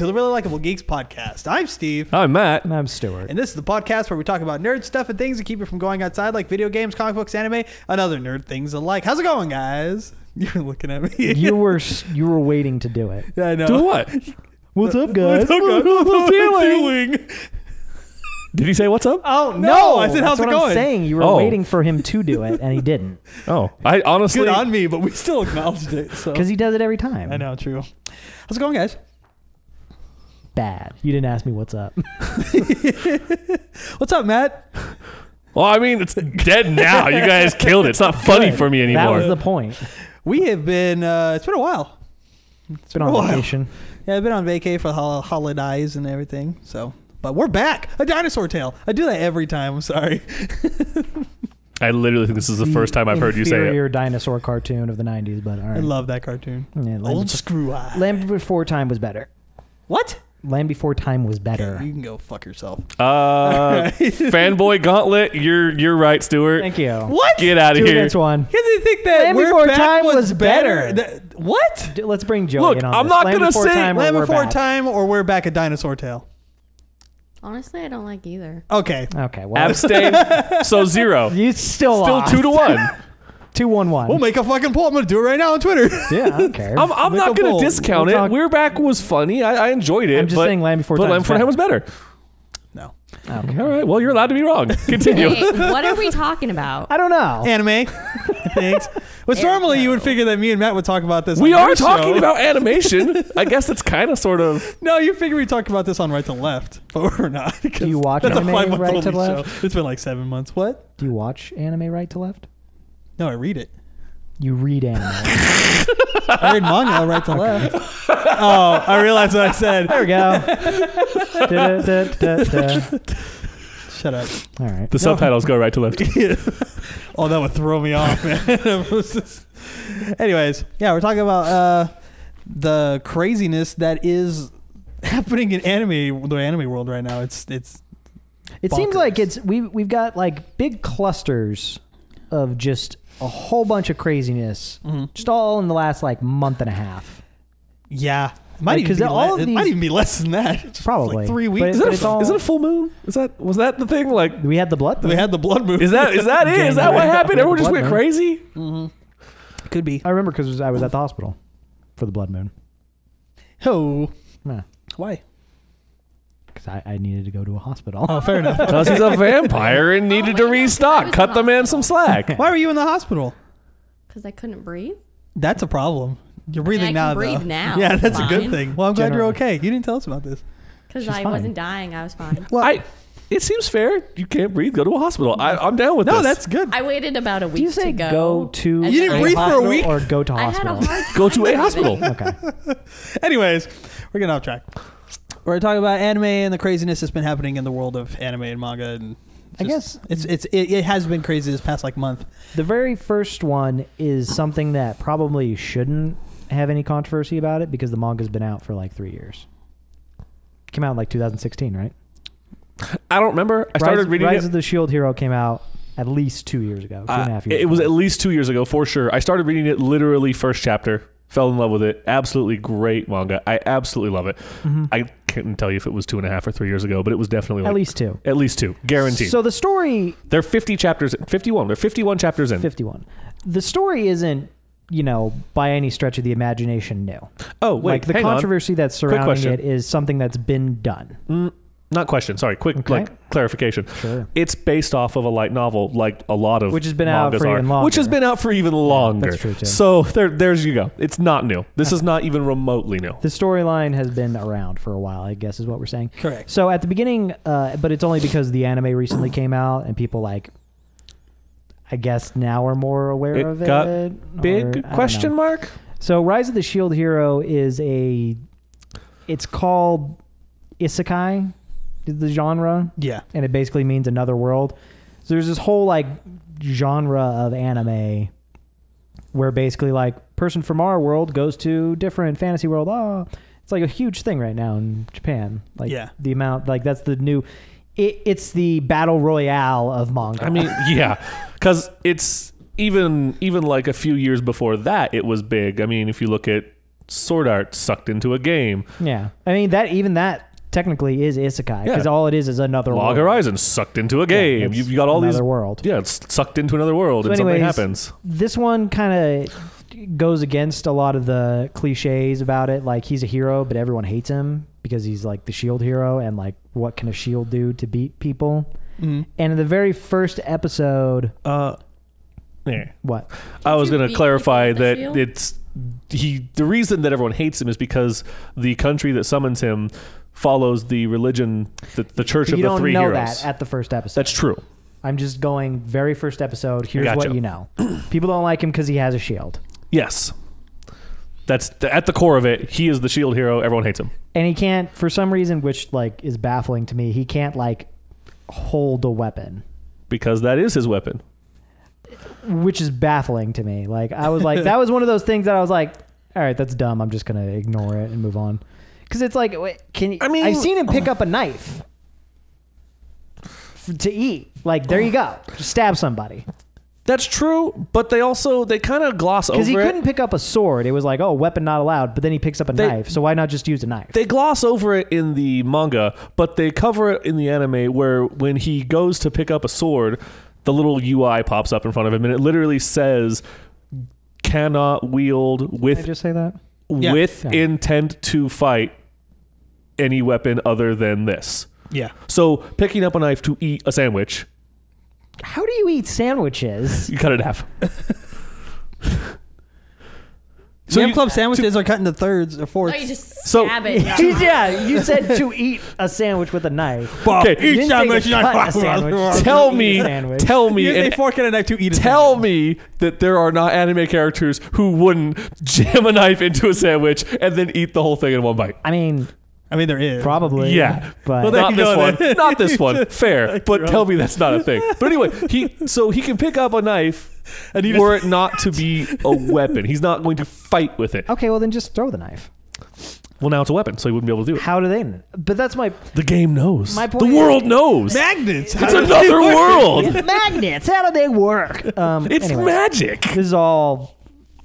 to the Really Likable Geeks Podcast. I'm Steve. I'm Matt. And I'm Stuart. And this is the podcast where we talk about nerd stuff and things that keep you from going outside, like video games, comic books, anime, and other nerd things alike. How's it going, guys? You're looking at me. You were waiting to do it. Yeah, I know. Do what? What's up, guys? What's up, guys? How's the feeling? Did he say what's up? Oh, No, I said, how's That's it what going? I'm saying. You were waiting for him to do it, and he didn't. Oh, I honestly... Good on me, but we still acknowledged it. Because he does it every time. I know, true. How's it going, guys? Bad. You didn't ask me what's up. What's up, Matt? Well, I mean, it's dead now. You guys killed it. It's not funny Good. for me anymore. That was the point. We have been, it's been a while. It's been on vacation. Yeah, I've been on vacay for the holidays and everything, so... But we're back. A dinosaur tale. I do that every time. I'm sorry. I literally think this is the first time I've heard you say it. Inferior dinosaur cartoon of the 90s, but all right. I love that cartoon. Yeah, Old Screw Eye. Land Before Time was better. What? Land Before Time was better. Okay, you can go fuck yourself. Fanboy Gauntlet, you're right, Stuart. Thank you. What? Get out of Two here. against one. Because they think that Land We're Before Back Time was was better. better. What? Let's bring Joey Look, in on I'm this. not Land gonna Before say Time or Land We're Before Back? Time or We're Back, a dinosaur tale? Honestly, I don't like either. Okay. Okay, well. Abstain. So 0. You still lost. 2-1. 2-1-1. We'll make a fucking poll. I'm going to do it right now on Twitter. Yeah, I don't care. I'm Make not a going poll. to discount We'll it. talk- We're Back was funny. I enjoyed it. I'm just but, saying Land Before but Time Land Before Time was better. No. Okay. All right. Well, you're allowed to be wrong. Continue. Wait, what are we talking about? I don't know. Anime. Thanks. Which normally you would figure that me and Matt would talk about this We on are your talking show. about animation. I guess it's kind of sort of... No, you figure we talked about this on Right to Left, but we're not. Do you watch That's a anime 5 month Right old to show. Left? It's been like 7 months. What? Do you watch anime Right to Left? No, I read it. You read anime. I read manga Right to Left. Oh, I realized what I said. There we go. Da-da-da-da-da. Shut up. All right. The subtitles go right to left. Oh, that would throw me off, man. Anyways, yeah, we're talking about the craziness that is happening in the anime world right now. It seems Seems like we've got like big clusters of just a whole bunch of craziness, just all in the last like month and a half. Yeah. Might, Like, even 'cause be all of it these- might even be less than that. Just Probably. like 3 But weeks. it- Is it a full moon? Was that the thing? Like, We had the blood. We had the blood moon. is that it? Is that what happened? Everyone just went Blood crazy? Could be. I remember because I was at the hospital for the blood moon. Oh. Yeah. Why? Because I needed to go to a hospital. Oh, fair enough. Because he's a vampire and needed to restock. Cut the man some slack. Why were you in the hospital? Because I couldn't breathe. That's a problem. You're breathing I now, can breathe though. now. Yeah, that's a good Fine. thing. Well, I'm glad you're Generally. okay. You didn't tell us about this. Because She's I fine. wasn't dying. I was fine. Well, It seems fair. You can't breathe. Go to a hospital. I'm down with no, this. that's good. I waited about a week Do you say to go to and You then didn't I- breathe for a hospital week? or go to I had hospital? a hard Go to a time hospital. breathing. Okay. Anyways, we're getting off track. We're talking about anime and the craziness that's been happening in the world of anime and manga, and I guess it has been crazy this past like month. the very first one is something that probably shouldn't have any controversy about it because the manga's been out for like 3 years. Came out in like 2016, right? I don't remember. I started reading Rise it. of the Shield Hero came out at least 2 years ago, 2.5 years It was ago. at least 2 years ago for sure. I started reading it literally first chapter. Fell in love with it. Absolutely great manga. I absolutely love it. I couldn't tell you if it was 2.5 or 3 years ago, but it was definitely At least 2. At least 2, guaranteed. So the story... They're 50 chapters. 51. They're 51 chapters in. 51. The story isn't, by any stretch of the imagination new. Oh wait, Like the hang on. controversy that's surrounding question. it is something that's been done. Not question. Sorry. Quick, Okay. clarification. Sure. It's based off of a light novel, like a lot of Which has been out mangas for are, even longer. Which has been out for even longer. that's true, too. So there's you go. It's not new. This is not even remotely new. The storyline has been around for a while, I guess is what we're saying. Correct. So at the beginning, but it's only because the anime recently came out and people I guess now are more aware It of got it. Big or- I don't question know. mark. So Rise of the Shield Hero it's called Isekai, is the genre. Yeah. And it basically means another world. So there's this whole genre of anime where basically person from our world goes to different fantasy world. Oh, it's like a huge thing right now in Japan. The amount that's the new. It's the battle royale of manga. I mean, yeah, because it's even like a few years before that, it was big. I mean, if you look at sword art sucked into a game. Yeah. I mean, that technically is isekai because Yeah. all it is another Log world. Horizon sucked into a game. it's You've got all these another world. Yeah, it's sucked into another world, So and something anyways, happens. This one kind of goes against a lot of the cliches about it. Like, he's a hero, but everyone hates him because he's like the shield hero, and like, what can a shield do to beat people? Mhm. And in the very first episode, Yeah. what? I was you going to beat clarify people with that a shield? the reason that everyone hates him is because the country that summons him follows the religion, the church You of the don't three know heroes. that at the first episode. That's true. I'm just going very first episode. Here's Gotcha. what you know. People don't like him because he has a shield. Yes. That's at the core of it. He is the shield hero. Everyone hates him. And he can't, for some reason, which like is baffling to me, he can't like hold a weapon, Because that is his weapon. which is baffling to me. Like, I was like, that was one of those things that I was like, all right, that's dumb. I'm just going to ignore it and move on. Because it's like, wait, I've seen him pick up a knife to eat. Like, there you go. Just stab somebody. That's true, but they kind of gloss over it. Because he couldn't pick up a sword. It was like, oh, weapon not allowed. But then he picks up a knife. So why not just use a knife? They gloss over it in the manga, but they cover it in the anime where when he goes to pick up a sword, the little UI pops up in front of him and it literally says, cannot wield Did I just say that? with Yeah. intent to fight any weapon other than this. Yeah. So picking up a knife to eat a sandwich, How do you eat sandwiches? you cut it in half. So you- club sandwiches are cut into thirds or Oh, fourths. you just So- stab it. Yeah, you said to eat a sandwich with a knife. Okay, You eat didn't say to sandwich. cut a sandwich. tell Eat a me, sandwich. tell Use me, a and fork and a knife to eat a tell sandwich. me that there are not anime characters who wouldn't jam a knife into a sandwich and then eat the whole thing in one bite. I mean, There is. probably. Yeah. But Well, there Not you this go, one. then. Not this one. Fair. Like But your tell own. me that's not a thing. But anyway, he can pick up a knife And he were it not to be a weapon. He's not going to fight with it. okay, well then just throw the knife. Well, now it's a weapon, so he wouldn't be able to do it. How do they? But that's my The game knows. My The point world knows. magnets. It's another world. magnets. How do they work? It's anyways, magic. This is all.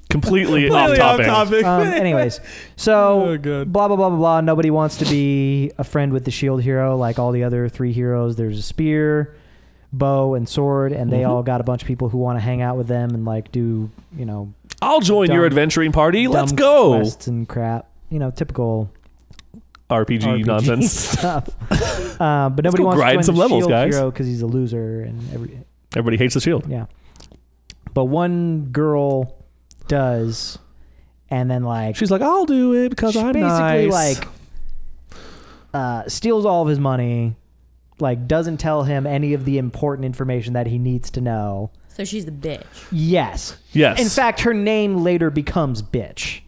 Completely off Completely off topic. topic. Anyways, so Oh, good. blah blah blah blah blah. Nobody wants to be a friend with the shield hero like all the other three heroes. There's a spear, bow, and sword, and they all got a bunch of people who want to hang out with them and like do I'll join your Dumb- adventuring party. Let's dumb go. quests and crap. Typical RPG, RPG nonsense. stuff. But nobody go wants to grind join some the levels, shield guys. hero because he's a loser and Everybody hates the shield. yeah. But one girl does, and then like She's like, I'll do it because she I'm basically nice. steals all of his money, like doesn't tell him any of the important information that he needs to know. So she's the bitch. Yes. Yes. In fact, her name later becomes bitch.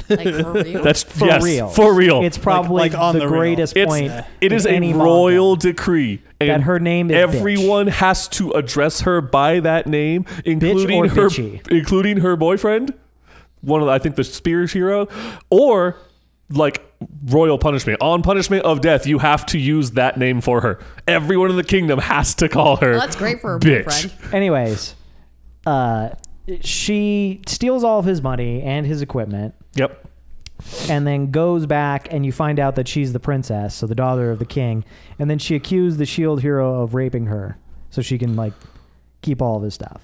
Like, for real. That's For yes, real. For real. It's probably like on the the real. greatest point. It is in a any royal manga. decree. That And her name is everyone has to address her by that name, including or her bitchy. including her boyfriend, one of the, I think the spear hero, or like royal punishment. On punishment of death, you have to use that name for her. Everyone in the kingdom has to call her Well, that's great for her bitch. boyfriend. Anyways, she steals all of his money and his equipment, Yep. and then goes back, and you find out that she's the princess, so the daughter of the king, and then she accused the shield hero of raping her so she can like keep all of his stuff.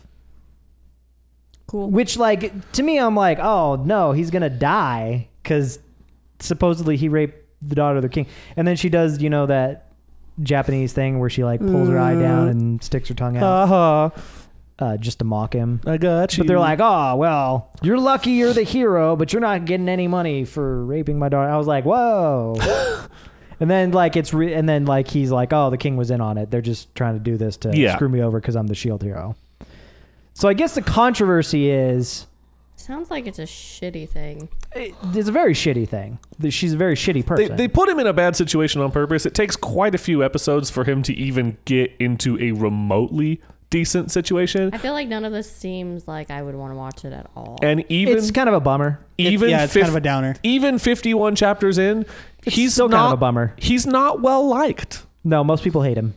Cool. Which, like, to me, I'm like, oh no, he's gonna die because supposedly he raped the daughter of the king. And then she does, that Japanese thing where she like pulls her eye down and sticks her tongue out Haha. just to mock him. I got you. But they're like, oh well, you're lucky you're the hero, but you're not getting any money for raping my daughter. I was like, whoa. And then like and then like he's like, oh, the king was in on it. They're just trying to do this to screw me over because I'm the shield hero. So I guess the controversy is Sounds like it's a shitty thing. it's a very shitty thing. She's a very shitty person. They put him in a bad situation on purpose. It takes quite a few episodes for him to even get into a remotely decent situation. I feel like none of this seems like I would want to watch it at all. And even it's kind of a bummer. It's kind of a downer. Even 51 chapters in, he's still not, kind of a bummer. He's not well liked. No, most people hate him.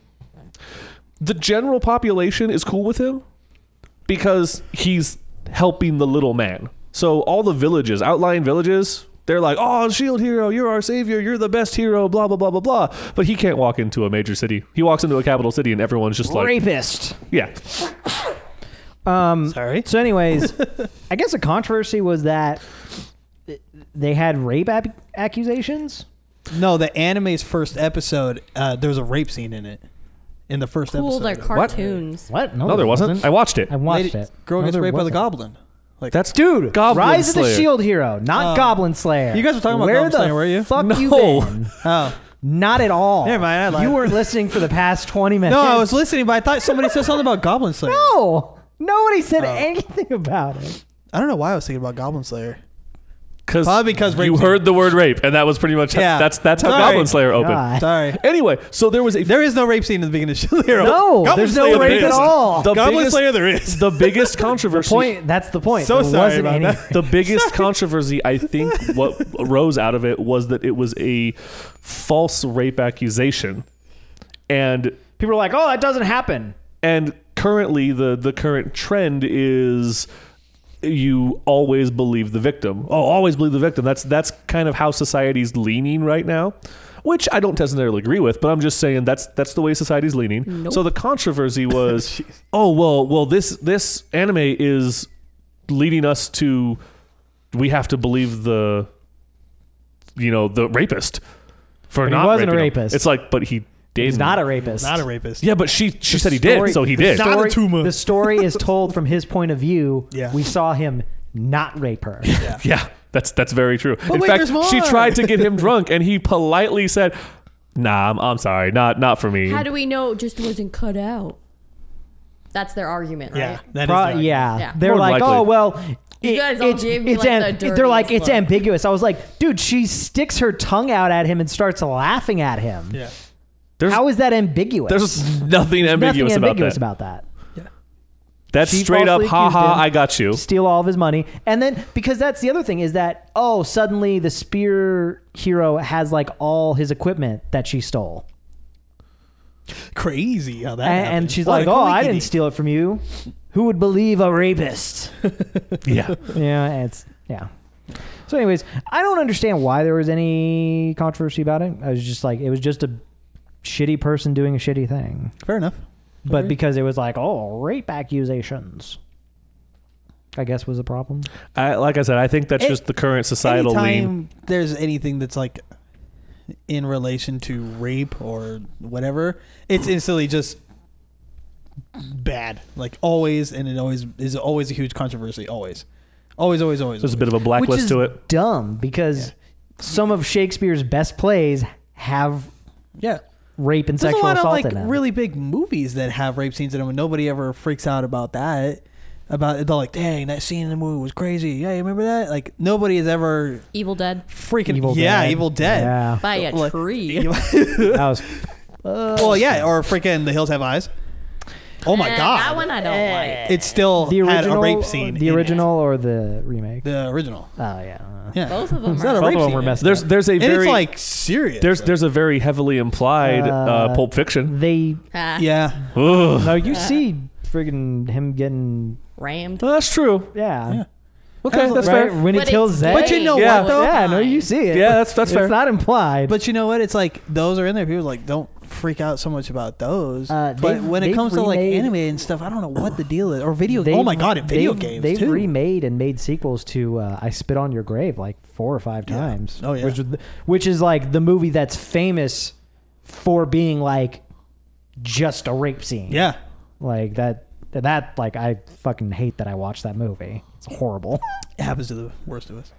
The general population is cool with him because he's helping the little man. So all the villages, outlying villages, They're like, oh, Shield hero, you're our savior, you're the best hero, blah, blah, blah, blah, blah. But he can't walk into a major city. He walks into a capital city and everyone's just like... Rapist. Yeah. Sorry. So anyways, I guess a controversy was that they had rape accusations. No, the anime's first episode, there was a rape scene in it. In the first Cool, they're episode. cartoons. What? No, there wasn't. I watched it. I watched it. Girl No, gets there raped by the wasn't. goblin. Like, That's Dude, Goblin Rise of the Slayer. Shield Hero, not Goblin Slayer. You guys were talking about Where Goblin the Slayer, were you? fuck No. you been? oh. Not at all. Never mind, I lied. You weren't listening for the past 20 minutes. No, I was listening, but I thought somebody said something about Goblin Slayer. No, nobody said anything about it. I don't know why I was thinking about Goblin Slayer. Probably because rape you scene. heard the word rape, and that was pretty much Yeah. that's how Sorry. Goblin Slayer opened. God. Sorry. Anyway, so there was a There is no rape scene in the beginning of Shield Hero. No, Goblin there's Slayer no rape there at is. all. the Goblin biggest, Slayer there is. the biggest controversy. That's the point. So there sorry wasn't about any. that. The biggest controversy, I think, what rose out of it was that it was a false rape accusation, and People are like, "Oh, that doesn't happen." currently the current trend is you always believe the victim. Oh, always believe the victim. That's kind of how society's leaning right now, which I don't necessarily agree with, but I'm just saying that's the way society's leaning. Nope. So the controversy was, oh well, this anime is leading us to we have to believe the rapist for But he not wasn't a raping him. rapist. It's like, but he did. He's not a rapist. Not a rapist. Yeah, but she said he did, so he did. Not a tumor. The story is told from his point of view. Yeah. We saw him not rape her. Yeah, that's very true. In wait, fact, there's more. she tried to get him drunk, and he politely said, "Nah, I'm sorry, not for me." How do we know it just wasn't cut out? That's their argument, right? Yeah. That is Pro- right. yeah. Yeah. They're More like, likely. "Oh well." You guys all gave me, like, the they're like, dirtiest it's look. ambiguous. I was like, dude, she sticks her tongue out at him and starts laughing at him. Yeah. How is that ambiguous? There's nothing ambiguous, nothing ambiguous about about that. That's She straight up, falsely haha, accused him. I got you. Steal all of his money. And then, because that's the other thing, is that, suddenly the spear hero has like all his equipment that she stole. Crazy how that And happened. she's What like, a I coinky-dink. didn't steal it from you. Who would believe a rapist? Yeah. Yeah. So anyways, I don't understand why there was any controversy about it. I was just like, it was just a shitty person doing a shitty thing. Fair enough. But Okay. because it was like, rape accusations, I guess was a problem. Like I said, I think that's just the current societal lean. Anytime there's anything that's like in relation to rape or whatever, it's instantly just bad. Like always, and it always is always a huge controversy. Always. There's a bit of a blacklist Which is to it. dumb because some of Shakespeare's best plays have Yeah. rape and There's a sexual lot of assault like in them. really big movies that have rape scenes in them, and nobody ever freaks out about that. They're like, dang, that scene in the movie was crazy. Yeah, you remember that? Like nobody has ever Evil Dead freaking Evil yeah, Dead. Evil Dead. Yeah. by a Like- tree. That was Well, yeah, or freaking The Hills Have Eyes. Oh my god, That one I don't like. it still the had original, a rape scene. the in it. original or the remake? The original. Oh yeah. Yeah, Both of them It's not are. a Both rape of them scene. were messed There's up. a And very it's like serious. there's a very heavily implied Pulp Fiction. They Ha. yeah. Ugh. no, you see friggin' him getting Rammed. That's true. yeah. Okay, that's Right fair. when he But kills it's Zed. But you know Yeah. what though? Yeah, no, you see it. Yeah, that's fair. It's not implied. But you know what? It's like those are in there. People like don't freak out so much about those. But they've- when it they've comes to like remade- anime and stuff, I don't know what the deal is. Or video. They've- Oh my god! In video they've- games they've too. remade and made sequels to I Spit on Your Grave like 4 or 5 Yeah. times. Oh, yeah. Which is like the movie that's famous for being like just a rape scene. Yeah. Like that like I fucking hate that I watched that movie. It's horrible. It happens to the worst of us.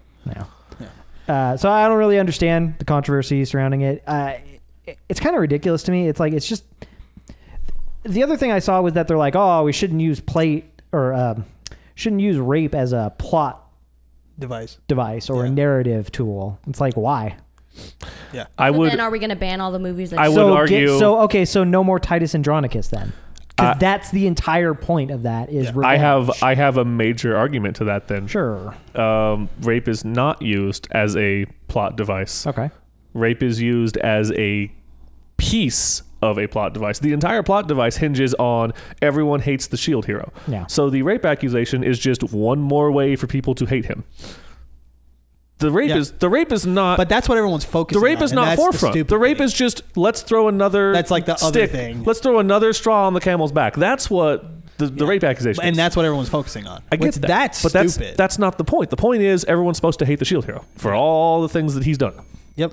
Yeah. So I don't really understand the controversy surrounding it. It's kind of ridiculous to me. It's like it's just the other thing I saw was that they're like, oh, we shouldn't use shouldn't use rape as a plot device or a Yeah. narrative tool. It's like why? Yeah. I So would. then are we going to ban all the movies that I would so argue- so no more Titus Andronicus then, because that's the entire point of that is Yeah. revenge. I have a major argument to that. Then Sure. rape is not used as a plot device. Okay. Rape is used as a piece of a plot device. The entire plot device hinges on everyone hates the shield hero. Yeah. So the rape accusation is just one more way for people to hate him. The rape is not. But that's what everyone's focusing on. The rape is not forefront. The rape thing. is just let's throw another. That's like the stick. other thing. Let's throw another straw on the camel's back. That's what the rape accusation is. And that's what everyone's focusing on. I get that. That's but stupid. That's not the point. The point is everyone's supposed to hate the Shield Hero for all the things that he's done. Yep.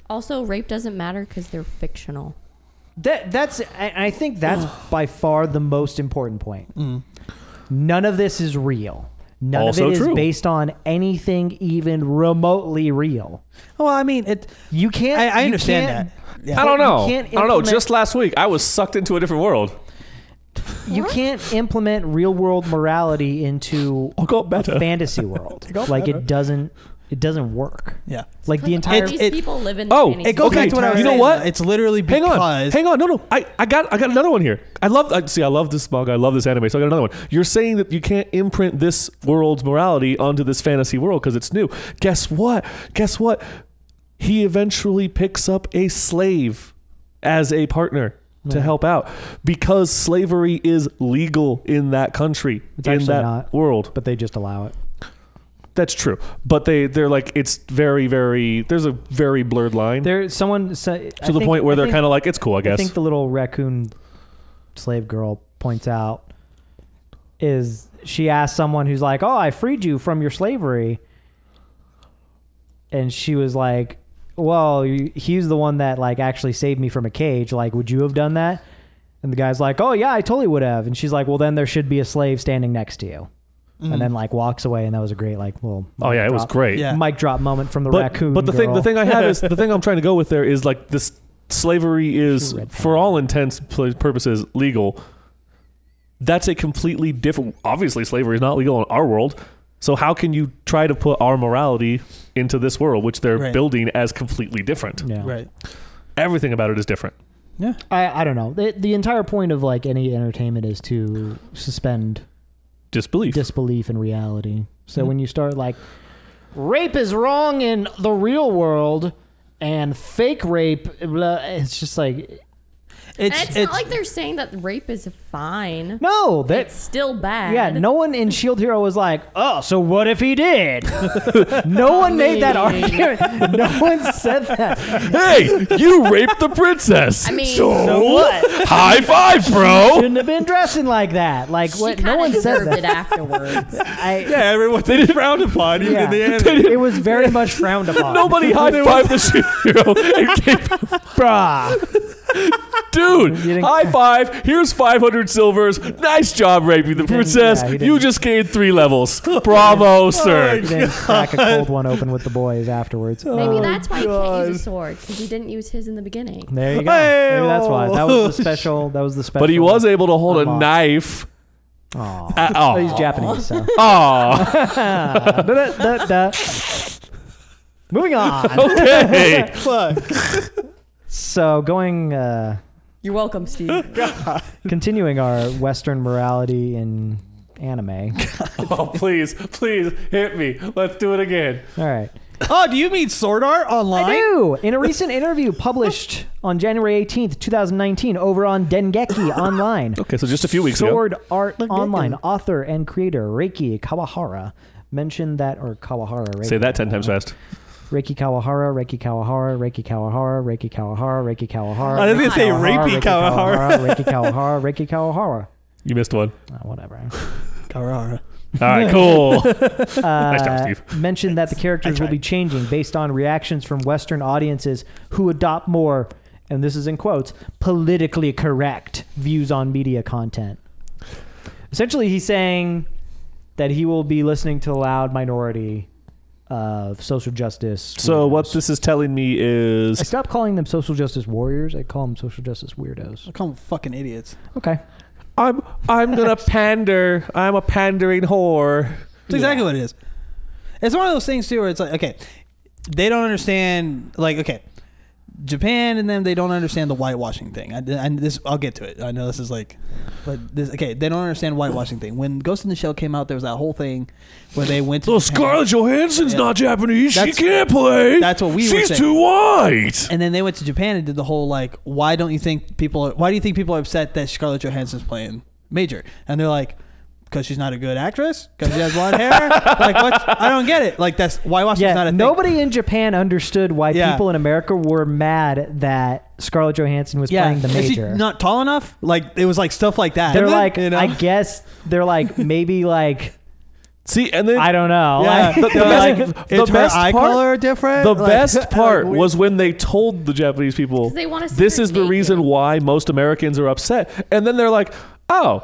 Also, rape doesn't matter because they're fictional. I think that's by far the most important point. None of this is real. None Also of it is true. based on anything even remotely real. Well, I mean, You can't. I you understand can't- that. Yeah. I don't know. can't I don't know. implement- Just last week, I was sucked into a different world. You can't implement real world morality into I'll go a better. fantasy world. Like it doesn't work. Yeah. Like the entire. All these people live in Oh, fantasy It goes Okay, back to what I was you know saying. what? It's literally Hang because... on. No. I got another one here. I love this manga. I love this anime. So I got another one. You're saying that you can't imprint this world's morality onto this fantasy world because it's new. Guess what? He eventually picks up a slave as a partner to help out because slavery is legal in that country, It's in actually that not. world. But they just allow it. That's true. But they're like, it's very, very, there's a very blurred line To the point where they're kind of like, it's cool, I guess. I think the little raccoon slave girl points out is she asked someone who's like, "Oh, I freed you from your slavery," and she was like, "Well, he's the one that like actually saved me from a cage. Like, would you have done that?" And the guy's like, "Oh yeah, I totally would have." And she's like, "Well, then there should be a slave standing next to you." And then like walks away, and that was a great like little. Oh yeah, it was great. Yeah. Mic drop moment from the raccoon. But the thing I have is the thing I'm trying to go with there is like this slavery is for all intents purposes legal. That's a completely different. Obviously, slavery is not legal in our world. So how can you try to put our morality into this world, which they're building as completely different? Yeah. Right. Everything about it is different. Yeah. I don't know. The entire point of like any entertainment is to suspend disbelief in reality. So when you start like rape is wrong in the real world and fake rape, blah, it's just like It's not like they're saying that rape is fine. no, It's still bad. yeah, no one in Shield Hero was like, "Oh, so what if he did?" No one made that argument. No one said that. Hey, you raped the princess. I mean, So what? High five, bro. Shouldn't have been dressing like that. Like she what? kind No of one said deserved that. it afterwards. Yeah, everyone they frowned upon even in the anime. It was very much frowned upon. Nobody high fived the Shield Hero and gave Bruh. Dude, didn't- high five. Here's 500 silvers. Nice job raping the princess. yeah, he You didn't- just gained 3 levels. Bravo, sir. He didn't crack a cold one open with the boys afterwards. Maybe that's why he can't use a sword, because he didn't use his in the beginning. There you go. Maybe that's why. That was the special. That was the special. But he was able to hold a unlock. knife. Aw. Oh, He's Japanese, so. Aw. Da-da-da-da. Moving on. Okay. So going, You're welcome, Steve. continuing our Western morality in anime. Oh, please hit me. Let's do it again. All right. Oh, do you mean sword art online? I do. In a recent interview published on January 18th, 2019, over on Dengeki Online. Okay, so just a few weeks ago. Sword Art Online author and creator Reiki Kawahara mentioned that, or Kawahara. Reiki, Say that 10 times fast. Reiki Kawahara, Reiki Kawahara, Reiki Kawahara, Reiki Kawahara, Reiki Kawahara. I was gonna say Reiki Rapey Kawahara. Reiki Kawahara, Reiki Kawahara. You missed one. Whatever. Kawahara. All right, cool. Nice job, Steve. Mentioned that the characters will be changing based on reactions from Western audiences who adopt more, and this is in quotes, politically correct views on media content. Essentially, he's saying that he will be listening to the loud minority of social justice. So weirdos. what this is telling me I is stopped calling them social justice warriors. I call them social justice weirdos. I call them fucking idiots. Okay. I'm gonna pander. I'm a pandering whore. That's exactly what it is. It's one of those things too where it's like, okay, they don't understand. Like, okay, Japan and them, they don't understand the whitewashing thing. I'll get to it. I know this is like, but this, okay, they don't understand whitewashing thing. When Ghost in the Shell came out, there was that whole thing where they went to Well, Japan, Scarlett Johansson's not Japanese. She That's- can't play. that's what we were She's saying. too white. and then they went to Japan and did the whole like, why do you think people are upset that Scarlett Johansson's playing Major? And they're like, because she's not a good actress? Because she has blonde hair? Like, what? I don't get it. Like, that's whitewashing is not a thing. Nobody in Japan understood why people in America were mad that Scarlett Johansson was playing the Major. Is she not tall enough? Like, it was like stuff like that. They're And then, like, you know? I guess they're like, maybe like, See, and then I don't know. Yeah. Like, Is her best eye part- color different? the Like, best part like, was when they told the Japanese people, 'Cause they wanna see this her is the naked. reason why most Americans are upset. And then they're like, oh,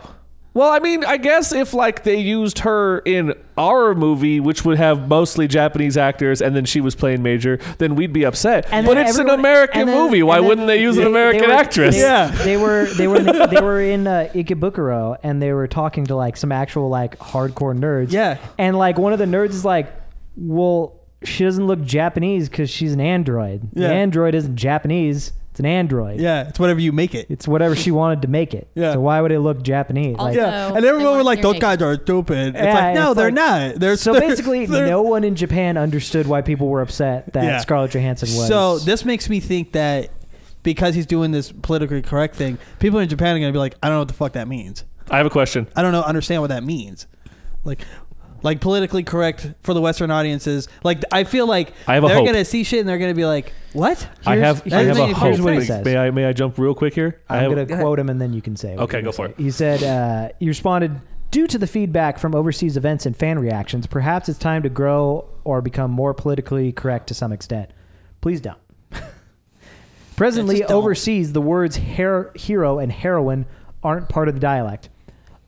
well, I mean, I guess if like they used her in our movie, which would have mostly Japanese actors, and then she was playing Major, then we'd be upset. And But then it's an everyone- American and then- movie. Why and then wouldn't they use an American were- actress? They were in Ikebukuro, and they were talking to like some actual like hardcore nerds. Yeah. And like one of the nerds is like, well, she doesn't look Japanese because she's an android. Yeah. The android isn't Japanese. It's an android. Yeah, it's whatever you make it. It's whatever she wanted to make it. Yeah. So why would it look Japanese? Like, Also, Yeah, and they everyone wanna were see like, her those naked. guys are stupid. It's Yeah, like, no, it's they're like- not. They're so basically, they're- no one in Japan understood why people were upset that Scarlett Johansson was. So this makes me think that because he's doing this politically correct thing, people in Japan are going to be like, I don't know what the fuck that means. I have a question. I don't know, understand what that means. Like politically correct for the Western audiences. Like, I feel like I have a they're hope. going to see shit and they're going to be like, what? I have a here's hope. what he says. May I jump real quick here? I'm going to quote him and then you can say. what Okay, you're go gonna for say. it. He said, he responded, due to the feedback from overseas events and fan reactions, perhaps it's time to grow or become more politically correct to some extent. Please don't. Presently, Just don't. overseas, the words hero and heroine aren't part of the dialect.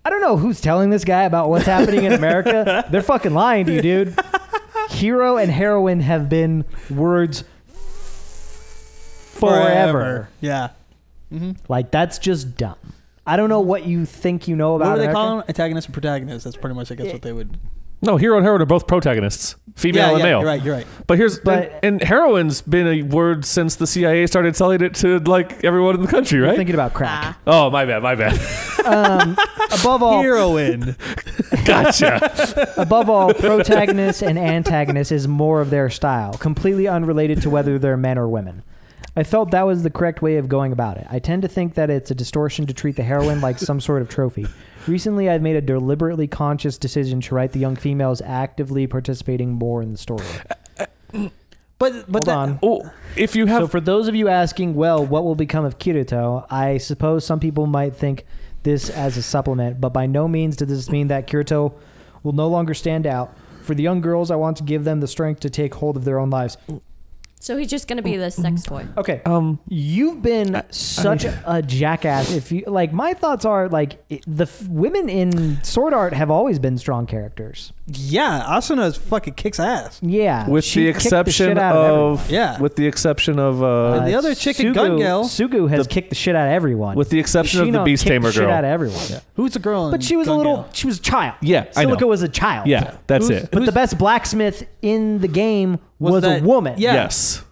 I don't know who's telling this guy about what's happening in America. They're fucking lying to you, dude. Hero and heroine have been words forever. Yeah. Like, that's just dumb. I don't know what you think you know about What do they America. call them? Antagonist and protagonist. That's pretty much, I guess, what they would. No, hero and heroine are both protagonists, female and male. You're right. But But- and heroine's been a word since the CIA started selling it to like everyone in the country, You're right? thinking about crack. Oh, my bad. Above all, Heroine. Gotcha. above all, protagonist and antagonist is more of their style, completely unrelated to whether they're men or women. I felt that was the correct way of going about it. I tend to think that it's a distortion to treat the heroine like some sort of trophy. Recently, I've made a deliberately conscious decision to write the young females actively participating more in the story. But Hold on. Oh, if you have So for those of you asking, well, what will become of Kirito? I suppose some people might think this as a supplement, but by no means does this mean that Kirito will no longer stand out. For the young girls, I want to give them the strength to take hold of their own lives. So he's just going to be the sex toy. Okay. You've been such a jackass. If you like, my thoughts are like women in Sword Art have always been strong characters. yeah, Asuna fucking kicks ass. Yeah, with she the kicked exception shit out of everyone. Yeah. with the exception of And the other chick in Gun Gale. Sugu has kicked the shit out of everyone. with the exception of the Shinon Beast kicked Tamer the shit girl. out of everyone. Who's the girl? But she was she was a child. Yeah, I know. Silica was a child. Yeah, that's it. But the best blacksmith in the game was a that- woman. Yeah. Yes.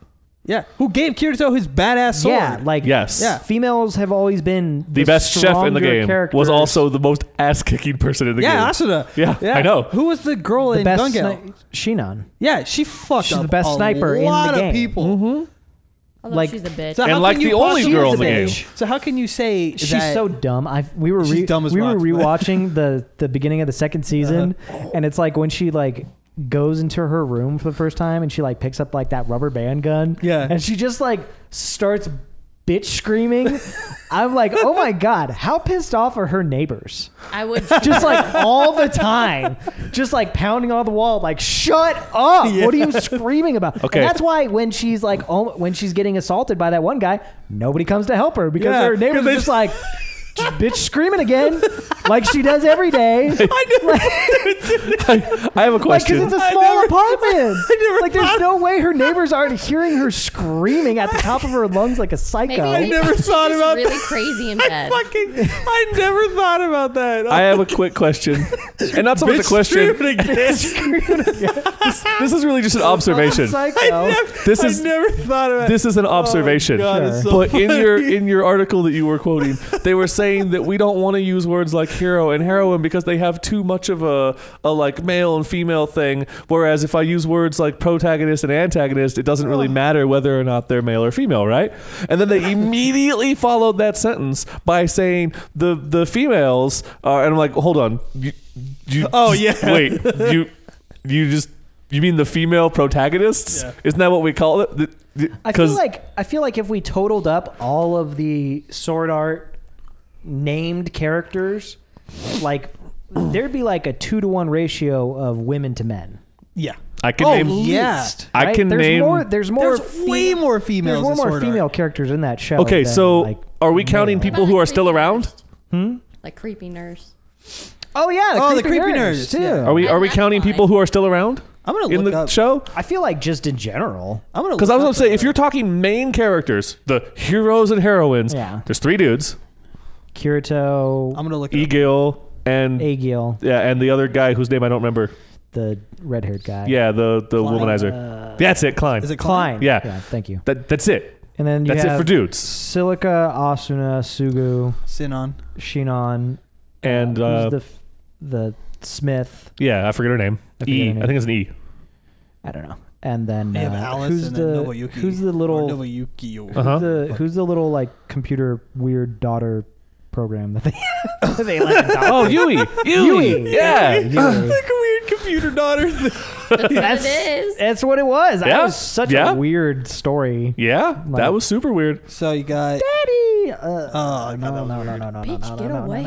Yeah. Who gave Kirito his badass sword? Yeah, like Yes. Yeah. females have always been The best chef in the stronger game was characters. also the most ass-kicking person in the game. Asuna. Yeah, I know. Who was the girl the in best Gun Gale? Shinon. Yeah, she fucked She's up the best a sniper in the lot game. of people. Although Like- she's a bitch. So And how like can you the only possibly girl in the say- game. So how can you say She's that? so dumb. We were She's dumb as we were rocks, but- rewatching the beginning of the second season, and it's like when she like goes into her room for the first time and she like picks up like that rubber band gun. Yeah. And she just like starts bitch screaming. I'm like, oh my God, how pissed off are her neighbors? I would Just like all the time, just like pounding on the wall, like, shut up. Yeah. What are you screaming about? Okay. And that's why when she's like, when she's getting assaulted by that one guy, nobody comes to help her because Yeah, her neighbors 'cause are they- just like, bitch screaming again, like she does every day. I have a Like, question. because it's a small apartment. never Like, there's no way her neighbors aren't hearing her screaming at the top of her lungs like a psycho. maybe never she's thought just about really crazy in bed. I never thought about that. I have a quick question, and not so much a question. This is really just an observation. Psycho. This is never thought about this is an observation. God, it's so But in funny. your article that you were quoting, they were saying that we don't want to use words like hero and heroine because they have too much of a like male and female thing, whereas Whereas if I use words like protagonist and antagonist, it doesn't really matter whether or not they're male or female, right? And then they immediately followed that sentence by saying the females are, and I'm like, hold on, wait, you mean the female protagonists? Yeah. Isn't that what we call it? I feel like if we totaled up all of the Sword Art named characters, like there'd be like a 2-to-1 ratio of women to men. Yeah. I can name. Yeah. Right? I can name. There's way more females. There's more female characters in that show. Okay, so like, are we counting people who are still around? Like creepy nurse. Oh yeah, the creepy nurse too. Yeah. Are we counting people who are still around? I'm gonna in look the up. show. I feel like just in general. Because I was gonna say, if you're talking main characters, the heroes and heroines, there's 3 dudes. Kirito. I'm gonna look at Egil and Aegil. Yeah, and the other guy whose name I don't remember. The red-haired guy. Yeah, the womanizer. That's it, Klein. Is it Klein? Yeah. Thank you. That's it. And then that's it for dudes. Silica, Asuna, Sugu, Shinon, and who's the Smith. Yeah, I forget her name. I think it's an E. I don't know. And then they have Alice who's and the Nobuyuki, who's the little Nobuyuki? Who's the little like computer weird daughter program that they let adopt? Oh, Yui. Yeah. Like a weird computer daughter. That's what it was. Yeah. That was such a weird story. Yeah, that was super weird. So you got Daddy. No. Bitch, get away.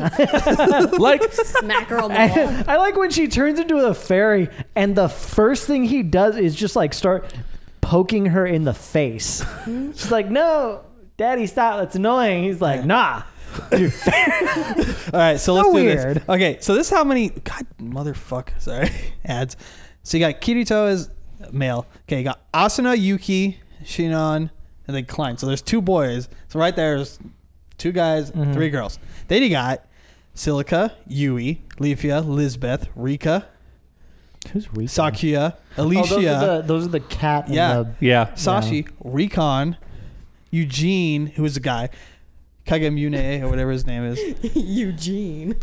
Like smack her on the wall. I like when she turns into a fairy and the first thing he does is just like start poking her in the face. She's like, "No, Daddy, stop. That's annoying." He's like, "Nah." All right, so let's do weird. this. Okay, so this is how many motherfucker, sorry, ads. So you got Kirito as male. Okay, you got Asuna, Yuki, Shinon, and then Klein. So there's 2 boys. So right there's 2 guys, 3 girls. Then you got Silica, Yui, Leafia, Lisbeth, Rika. Who's Rika? Sakuya, Alicia. Those are the cat. And Sashi, Recon, Eugene, who is a guy. Kagemune, or whatever his name is. Eugene.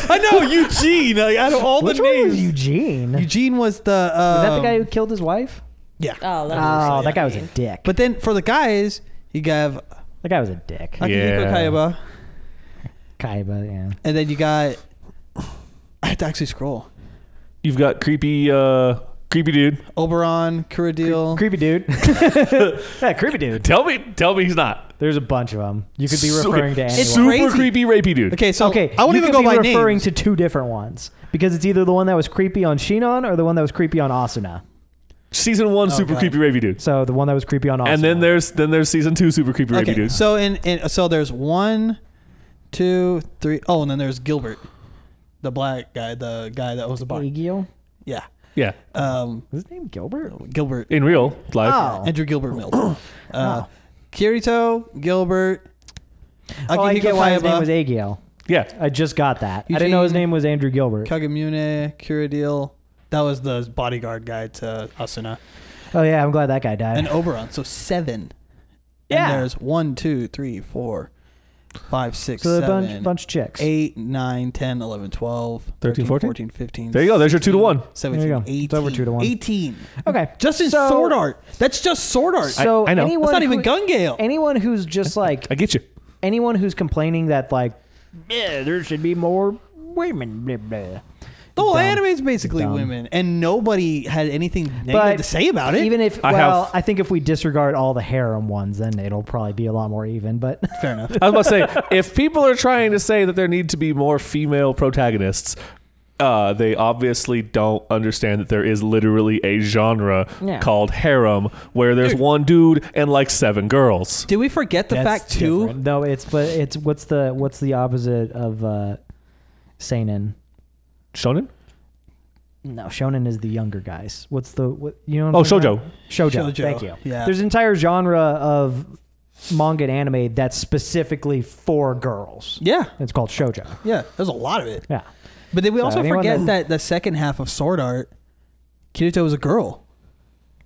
I know, Eugene. I know all Which the one names. was Eugene? Eugene was the... was that the guy who killed his wife? Yeah. Oh, that guy was a dick. But then for the guys, you have... That guy was a dick. Akihiko Kaiba. Kaiba, yeah. And then you got... I have to actually scroll. You've got creepy dude. Oberon, Kuradil. Creepy dude. Yeah, creepy dude. Tell me he's not. There's a bunch of them. You could be referring to anyone. It's Super crazy. creepy rapey dude. Okay, so I won't even go by names. referring to 2 different ones because it's either the one that was creepy on Shinon or the one that was creepy on Asuna. Season 1 super creepy rapey dude. So the one that was creepy on Asuna. And then there's season 2 super creepy rapey dude. So so there's 1, 2, 3. Oh, and then there's Gilbert, the black guy, the guy that owns the bar. Aegil? Yeah. Yeah. Is his name Gilbert? Gilbert. In real life. Oh. Andrew Gilbert Mills. Kirito, Gilbert. I get why his name was Aegil. Yeah. I just got that. Eugene, I didn't know his name was Andrew Gilbert. Kagemune, Kuradil. That was the bodyguard guy to Asuna. Oh yeah, I'm glad that guy died. And Oberon. So 7. Yeah. And there's 1, 2, 3, 4, 5, 6, so 7. a bunch of chicks. 8, 9, 10, 11, 12, 13, 14, 15. There you go. There's your 2 to 1. 17, There you go. 18. It's over 2 to 1. 18. Okay. Just in sword art. That's just sword art. So I know. anyone That's not even who- Gun Gale. Anyone who's just like I get you. anyone who's complaining that like there should be more women. Blah, blah. The whole Dumb. anime is basically Dumb. women, and nobody had anything negative to say about it. Even if, I think if we disregard all the harem ones, then it'll probably be a lot more even. But Fair enough. I was about to say, if people are trying to say that there need to be more female protagonists, they obviously don't understand that there is literally a genre called harem where there's one dude and like 7 girls. Did we forget the fact too? different. No, it's what's the opposite of seinen? Shonen? No, shonen is the younger guys. What's the what? You know? Oh, shoujo. Shoujo. Thank you. Yeah. There's an entire genre of manga and anime that's specifically for girls. Yeah. It's called shoujo. Yeah. There's a lot of it. Yeah. But then we So also anyone forget that the second half of Sword Art, Kirito was a girl.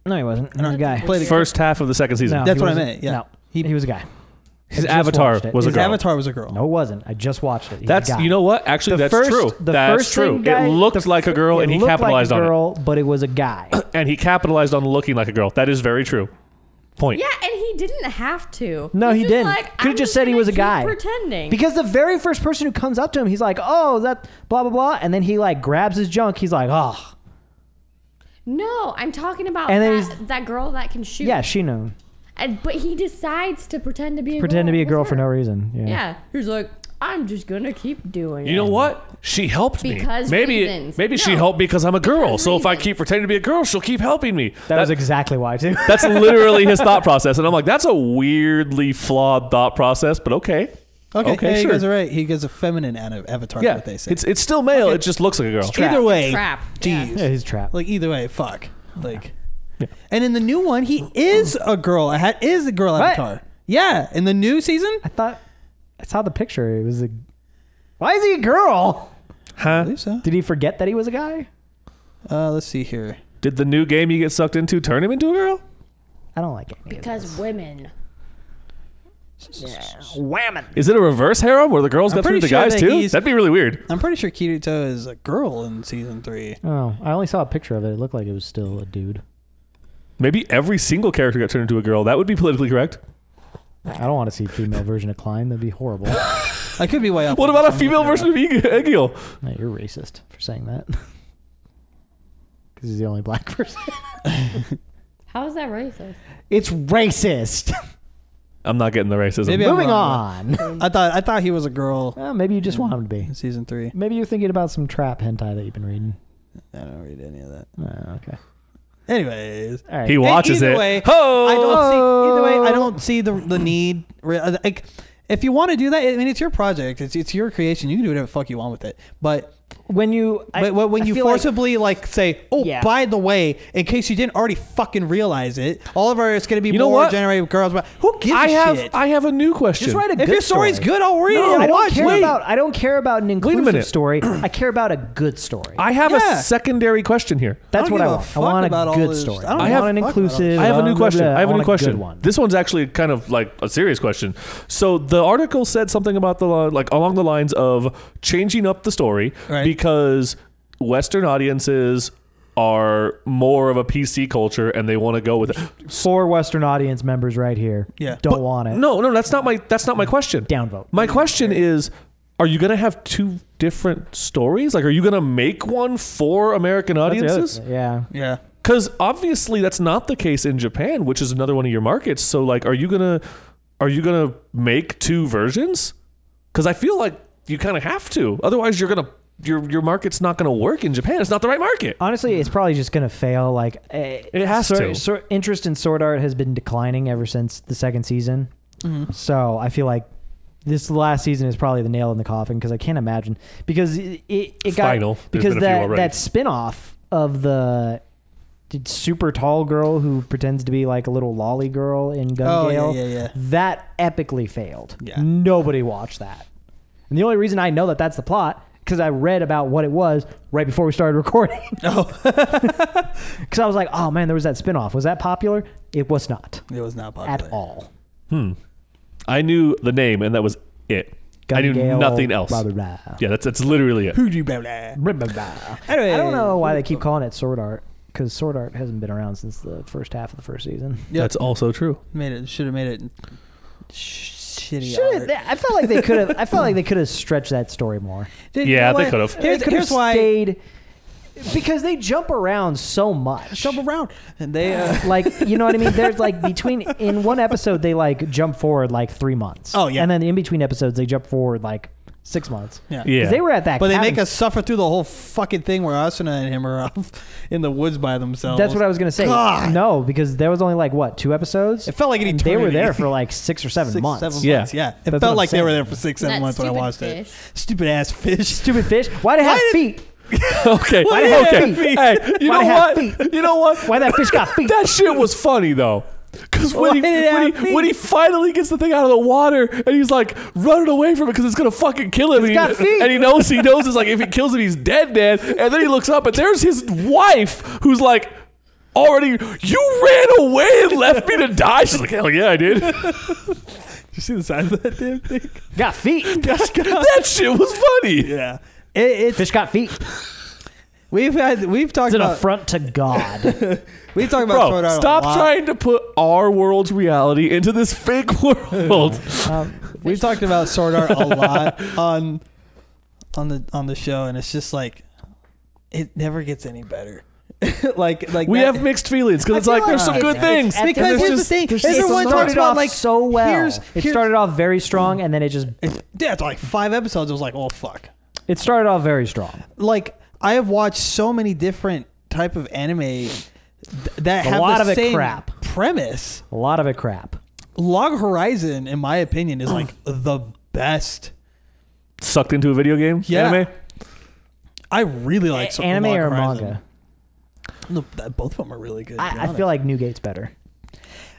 No, he wasn't. He was a guy. Played a First half of the second season. No, That's he what I wasn't. meant, yeah. No, he was a guy. His I just avatar watched it. was a His girl. avatar was a girl. No, it wasn't. I just watched it. He's a That's guy. you know what? Actually, The that's first- true. the That's first true. thing guy- It looked like a girl, and he looked capitalized like a on girl, but it was a guy. it. And he capitalized on looking like a girl. That is very true. Point. Yeah, and he didn't have to. No, He's he just didn't. Like, Could've I'm just said he gonna was a keep guy. Pretending. Because the very first person who comes up to him, he's like, "Oh, that blah blah blah," and then he like grabs his junk. He's like, "Oh, no, I'm talking about And then that girl that can shoot. yeah, she knew." But he decides to pretend to be a girl. Pretend to be a girl with for her. no reason. Yeah. Yeah. He's like, I'm just gonna keep doing it. You know what? She helped me. Because maybe reasons. she No. helped because I'm a girl. Because So if I reasons. keep pretending to be a girl, she'll keep helping me. That was exactly why too. That's literally his thought process, and I'm like, that's a weirdly flawed thought process, but okay. Okay, yeah, sure. you guys are right. He gets a feminine avatar. Yeah, What they say. it's still male. It just looks like a girl. Either way, Trap. geez. Yeah, he's trapped. Like either way, fuck. Like, Yeah. and in the new one, he is a girl. Is a girl What? avatar. Yeah, in the new season. I saw the picture. It was a. Why is he a girl? I Huh? believe so. Did he forget that he was a guy? Let's see here. Did the new game you get sucked into turn him into a girl? I don't like it. Because women. Whammon. Is it a reverse harem where the girls I'm got through pretty the sure guys that too? he's- That'd be really weird. I'm pretty sure Kirito is a girl in season 3. Oh, I only saw a picture of it. It looked like it was still a dude. Maybe every single character got turned into a girl. That would be politically correct. I don't want to see a female version of Klein. That'd be horrible. I could be way off. What on about a this. I'm female looking it version of Egil? No, you're racist for saying that. Because he's the only black person. How is that racist? It's racist. I'm not getting the racism. Maybe I'm Moving wrong. on. I thought he was a girl Well, maybe you just want him to be. in season 3. Maybe you're thinking about some trap hentai that you've been reading. I don't read any of that. Oh, okay. Anyways, All right. He watches either it. way, Ho! I don't see the need. Like, if you want to do that, I mean, it's your project. It's your creation. You can do whatever the fuck you want with it. But when you when you feel like- forcibly like say, oh, Yeah. by the way, in case you didn't already fucking realize it, Oliver is going to be You know more what? generated girls. But who gives I a shit? have a new question. just write a If good your story's story. good, I'll read No, it. I I'll don't watch care it. about. I don't care about an inclusive minute. story. I care about a good story. I have Yeah. a secondary question here. That's I don't what give I a want. I fuck want about a all good this. story. I don't I give a want an fuck about all inclusive. this. I have a new question. I I have a want new question. Good one. This one's actually kind of like a serious question. So the article said something about like along the lines of changing up the story Right. because Western audiences are more of a PC culture and they want to go with it. 4 Western audience members right here. Yeah. Don't want it. No, that's not my question. Downvote. My question is, are you going to have 2 different stories? Like, are you going to make one for American That's the other audiences? thing. Yeah. Yeah. Because obviously that's not the case in Japan, which is another one of your markets. So, like, are you gonna make 2 versions? Because I feel like you kind of have to. Otherwise, your market's not gonna work in Japan. It's not the right market. Honestly, it's probably just going to fail. Like It has to. Interest in Sword Art has been declining ever since the 2nd season. Mm-hmm. So I feel like this last season is probably the nail in the coffin because I can't imagine because it got Final. There's because been a few already. that spinoff of the super tall girl who pretends to be like a little lolly girl in Gun Oh, Gale. yeah. That epically failed. Yeah. Nobody watched that. And the only reason I know that that's the plot because I read about what it was right before we started recording. Oh, Because I was like, oh man, there was that spinoff. Was that popular? It was not it was not popular at all. I knew the name, and that was it. I knew Gun Gale, nothing else. Blah, blah, blah. Yeah, that's literally it. Hoodoo blah, blah. Blah, blah, blah. Anyway, I don't know why they keep calling it Sword Art because Sword Art hasn't been around since the first half of the first season. Yep. That's also true. Should have made it shitty Should art. I felt like they could have. I felt like they could have stretched that story more. Yeah, they what? could have. Here's why. Stayed, because they jump around so much. Jump around, and they Like, you know what I mean? There's like in one episode they like jump forward like 3 months. Oh, yeah. And then in between episodes they jump forward like 6 months. yeah. 'Cause they were at that. But they cabin. make us suffer through the whole fucking thing where Asuna and him are off in the woods by themselves. That's what I was gonna say. God. No, because there was only like what 2 episodes. It felt like an And eternity. they were there for like 6 or 7 months. 7 Yeah. months. Yeah. It That's what felt I'm like they were saying. there for 6, 7 That months when I stupid watched it. fish. Stupid ass fish. Stupid fish. Why they have Why feet? Okay. Why they have Okay. feet? Hey, you Why know they have what? feet? You know what? Why that fish got feet? That shit was funny though. Because Why did it have when he finally gets the thing out of the water and he's like running away from it because it's gonna fucking kill him, It's got feet. and he knows it's like if he kills him he's dead, and then he looks up and there's his wife who's like already, you ran away and left me to die. She's like, hell yeah, I did. you see the size of that damn thing? Got feet. That shit was funny. Yeah. It's Fish got feet. we've talked It's an about affront to God. we've talked about Sword Bro, Art stop a lot. trying to put our world's reality into this fake world. We've talked about Sword Art a lot on the show, and it's just like it never gets any better. like We that- have mixed feelings because it's I like feel there's some like good things. at Because the- here's the thing, It everyone talks started about off like so well. It here's- started off very strong, and then it just after like 5 episodes, it was like, oh fuck. it started off very strong. Like I have watched so many different type of anime that A have lot the of it same crap. premise. A lot of it crap. Log Horizon, in my opinion, is like the best. Sucked into a video game Yeah. anime. I really like Anime Log or Horizon. manga? No, both of them are really good. to be I honest. feel like Newgate's better.